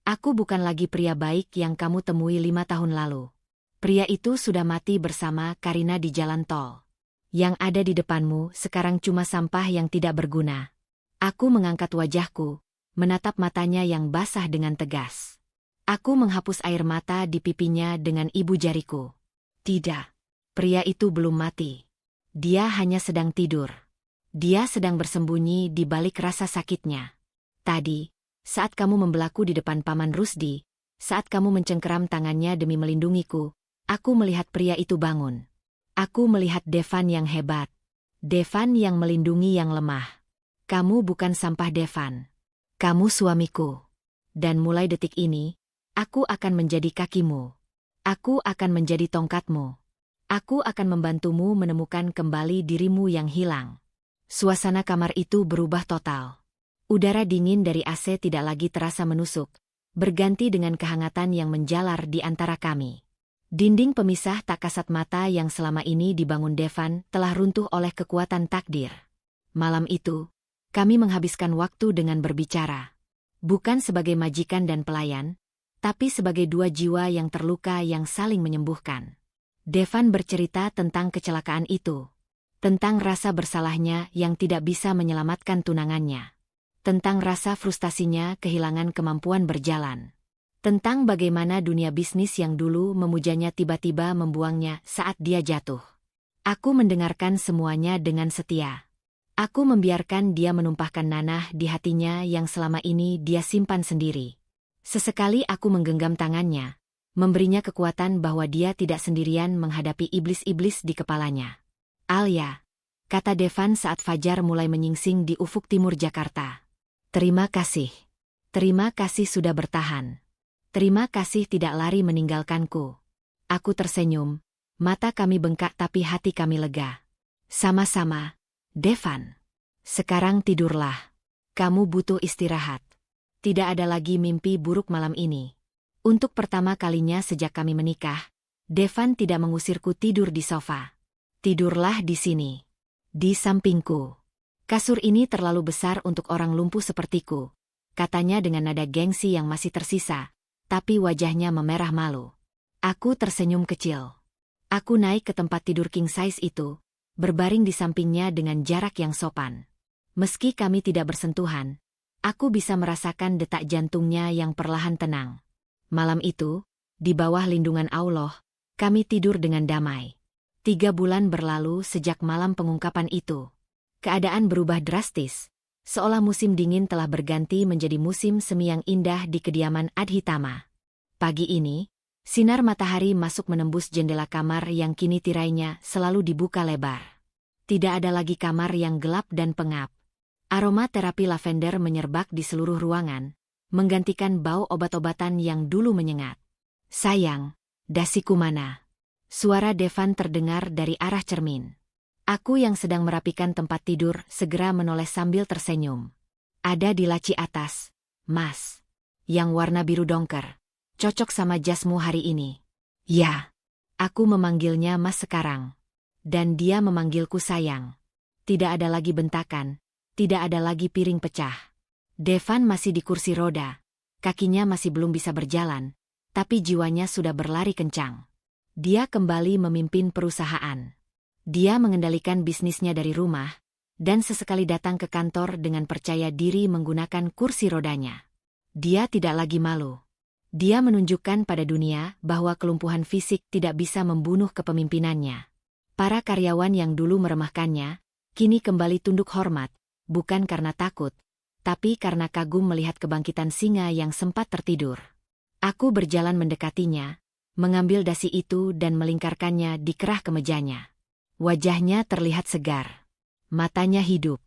Aku bukan lagi pria baik yang kamu temui 5 tahun lalu. Pria itu sudah mati bersama Karina di jalan tol. Yang ada di depanmu sekarang cuma sampah yang tidak berguna. Aku mengangkat wajahku, menatap matanya yang basah dengan tegas. Aku menghapus air mata di pipinya dengan ibu jariku. Tidak, pria itu belum mati. Dia hanya sedang tidur. Dia sedang bersembunyi di balik rasa sakitnya. Tadi, saat kamu membelaku di depan Paman Rusdi, saat kamu mencengkeram tangannya demi melindungiku, aku melihat pria itu bangun. Aku melihat Devan yang hebat. Devan yang melindungi yang lemah. Kamu bukan sampah, Devan. Kamu suamiku. Dan mulai detik ini, aku akan menjadi kakimu. Aku akan menjadi tongkatmu. Aku akan membantumu menemukan kembali dirimu yang hilang. Suasana kamar itu berubah total. Udara dingin dari AC tidak lagi terasa menusuk, berganti dengan kehangatan yang menjalar di antara kami. Dinding pemisah tak kasat mata yang selama ini dibangun Devan telah runtuh oleh kekuatan takdir. Malam itu, kami menghabiskan waktu dengan berbicara. Bukan sebagai majikan dan pelayan, tapi sebagai dua jiwa yang terluka yang saling menyembuhkan. Devan bercerita tentang kecelakaan itu. Tentang rasa bersalahnya yang tidak bisa menyelamatkan tunangannya. Tentang rasa frustasinya kehilangan kemampuan berjalan. Tentang bagaimana dunia bisnis yang dulu memujanya tiba-tiba membuangnya saat dia jatuh. Aku mendengarkan semuanya dengan setia. Aku membiarkan dia menumpahkan nanah di hatinya yang selama ini dia simpan sendiri. Sesekali aku menggenggam tangannya, memberinya kekuatan bahwa dia tidak sendirian menghadapi iblis-iblis di kepalanya. Alia, kata Devan saat fajar mulai menyingsing di ufuk timur Jakarta. Terima kasih. Terima kasih sudah bertahan. Terima kasih tidak lari meninggalkanku. Aku tersenyum, mata kami bengkak tapi hati kami lega. Sama-sama, Devan. Sekarang tidurlah. Kamu butuh istirahat. Tidak ada lagi mimpi buruk malam ini. Untuk pertama kalinya sejak kami menikah, Devan tidak mengusirku tidur di sofa. Tidurlah di sini. Di sampingku. Kasur ini terlalu besar untuk orang lumpuh sepertiku, katanya dengan nada gengsi yang masih tersisa. Tapi wajahnya memerah malu. Aku tersenyum kecil. Aku naik ke tempat tidur king size itu, berbaring di sampingnya dengan jarak yang sopan. Meski kami tidak bersentuhan, aku bisa merasakan detak jantungnya yang perlahan tenang. Malam itu, di bawah lindungan Allah, kami tidur dengan damai. 3 bulan berlalu sejak malam pengungkapan itu. Keadaan berubah drastis. Seolah musim dingin telah berganti menjadi musim semi yang indah di kediaman Adhitama. Pagi ini, sinar matahari masuk menembus jendela kamar yang kini tirainya selalu dibuka lebar. Tidak ada lagi kamar yang gelap dan pengap. Aroma terapi lavender menyerbak di seluruh ruangan, menggantikan bau obat-obatan yang dulu menyengat. Sayang, dasiku mana? Suara Devan terdengar dari arah cermin. Aku yang sedang merapikan tempat tidur segera menoleh sambil tersenyum. Ada di laci atas, Mas. Yang warna biru dongker. Cocok sama jasmu hari ini. Ya. Aku memanggilnya Mas sekarang. Dan dia memanggilku sayang. Tidak ada lagi bentakan. Tidak ada lagi piring pecah. Devan masih di kursi roda. Kakinya masih belum bisa berjalan. Tapi jiwanya sudah berlari kencang. Dia kembali memimpin perusahaan. Dia mengendalikan bisnisnya dari rumah, dan sesekali datang ke kantor dengan percaya diri menggunakan kursi rodanya. Dia tidak lagi malu. Dia menunjukkan pada dunia bahwa kelumpuhan fisik tidak bisa membunuh kepemimpinannya. Para karyawan yang dulu meremehkannya, kini kembali tunduk hormat, bukan karena takut, tapi karena kagum melihat kebangkitan singa yang sempat tertidur. Aku berjalan mendekatinya, mengambil dasi itu dan melingkarkannya di kerah kemejanya. Wajahnya terlihat segar. Matanya hidup.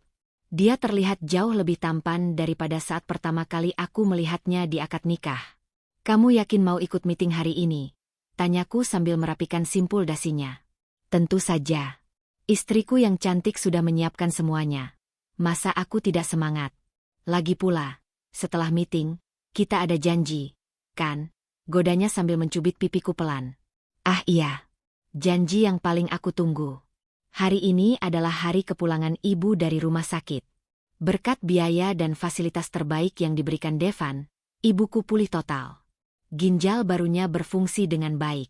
Dia terlihat jauh lebih tampan daripada saat pertama kali aku melihatnya di akad nikah. "Kamu yakin mau ikut meeting hari ini?" tanyaku sambil merapikan simpul dasinya. "Tentu saja. Istriku yang cantik sudah menyiapkan semuanya. Masa aku tidak semangat? Lagi pula, setelah meeting, kita ada janji, kan?" godanya sambil mencubit pipiku pelan. "Ah iya, janji yang paling aku tunggu. Hari ini adalah hari kepulangan ibu dari rumah sakit. Berkat biaya dan fasilitas terbaik yang diberikan Devan, ibuku pulih total. Ginjal barunya berfungsi dengan baik.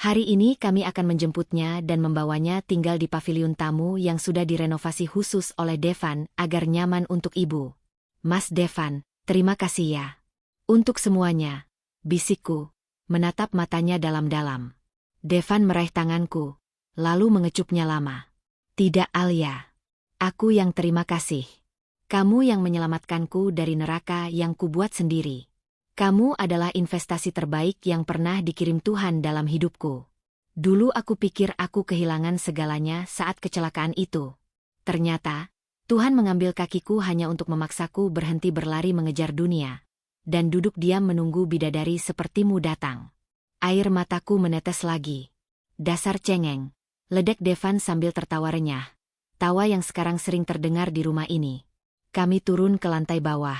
Hari ini kami akan menjemputnya dan membawanya tinggal di paviliun tamu yang sudah direnovasi khusus oleh Devan agar nyaman untuk ibu. Mas Devan, terima kasih ya. Untuk semuanya," bisikku, menatap matanya dalam-dalam. Devan meraih tanganku, lalu mengecupnya lama. "Tidak Alia. Aku yang terima kasih. Kamu yang menyelamatkanku dari neraka yang kubuat sendiri. Kamu adalah investasi terbaik yang pernah dikirim Tuhan dalam hidupku. Dulu aku pikir aku kehilangan segalanya saat kecelakaan itu. Ternyata, Tuhan mengambil kakiku hanya untuk memaksaku berhenti berlari mengejar dunia, dan duduk diam menunggu bidadari sepertimu datang." Air mataku menetes lagi. "Dasar cengeng," ledek Devan sambil tertawa renyah. Tawa yang sekarang sering terdengar di rumah ini. Kami turun ke lantai bawah.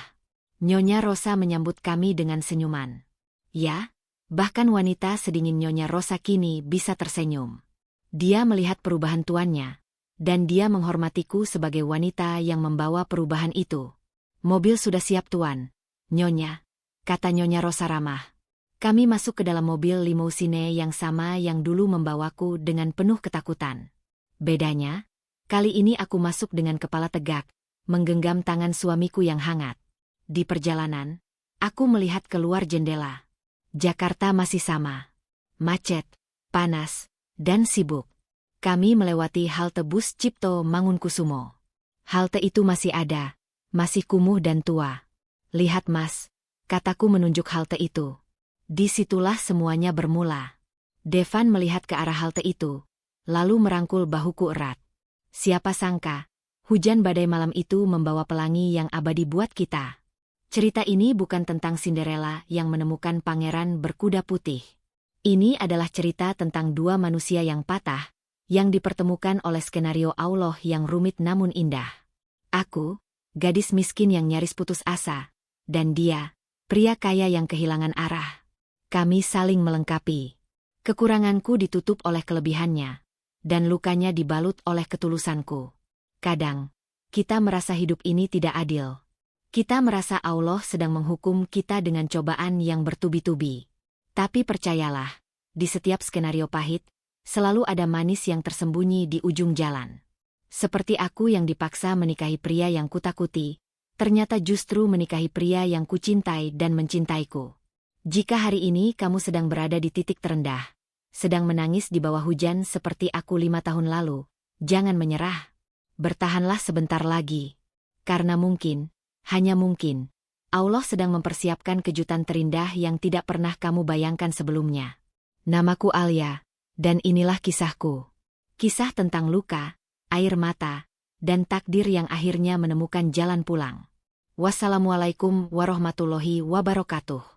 Nyonya Rosa menyambut kami dengan senyuman. Ya, bahkan wanita sedingin Nyonya Rosa kini bisa tersenyum. Dia melihat perubahan tuannya, dan dia menghormatiku sebagai wanita yang membawa perubahan itu. "Mobil sudah siap tuan, Nyonya," kata Nyonya Rosa ramah. Kami masuk ke dalam mobil limousine yang sama yang dulu membawaku dengan penuh ketakutan. Bedanya, kali ini aku masuk dengan kepala tegak, menggenggam tangan suamiku yang hangat. Di perjalanan, aku melihat keluar jendela. Jakarta masih sama. Macet, panas, dan sibuk. Kami melewati halte bus Cipto Mangunkusumo. Halte itu masih ada, masih kumuh dan tua. "Lihat Mas," kataku menunjuk halte itu. "Disitulah semuanya bermula." Devan melihat ke arah halte itu, lalu merangkul bahuku erat. Siapa sangka, hujan badai malam itu membawa pelangi yang abadi buat kita. Cerita ini bukan tentang Cinderella yang menemukan pangeran berkuda putih. Ini adalah cerita tentang dua manusia yang patah, yang dipertemukan oleh skenario Allah yang rumit namun indah. Aku, gadis miskin yang nyaris putus asa, dan dia, pria kaya yang kehilangan arah. Kami saling melengkapi. Kekuranganku ditutup oleh kelebihannya, dan lukanya dibalut oleh ketulusanku. Kadang, kita merasa hidup ini tidak adil. Kita merasa Allah sedang menghukum kita dengan cobaan yang bertubi-tubi. Tapi percayalah, di setiap skenario pahit, selalu ada manis yang tersembunyi di ujung jalan. Seperti aku yang dipaksa menikahi pria yang kutakuti, ternyata justru menikahi pria yang kucintai dan mencintaiku. Jika hari ini kamu sedang berada di titik terendah, sedang menangis di bawah hujan seperti aku 5 tahun lalu, jangan menyerah. Bertahanlah sebentar lagi. Karena mungkin, hanya mungkin, Allah sedang mempersiapkan kejutan terindah yang tidak pernah kamu bayangkan sebelumnya. Namaku Alia, dan inilah kisahku. Kisah tentang luka, air mata, dan takdir yang akhirnya menemukan jalan pulang. Wassalamualaikum warahmatullahi wabarakatuh.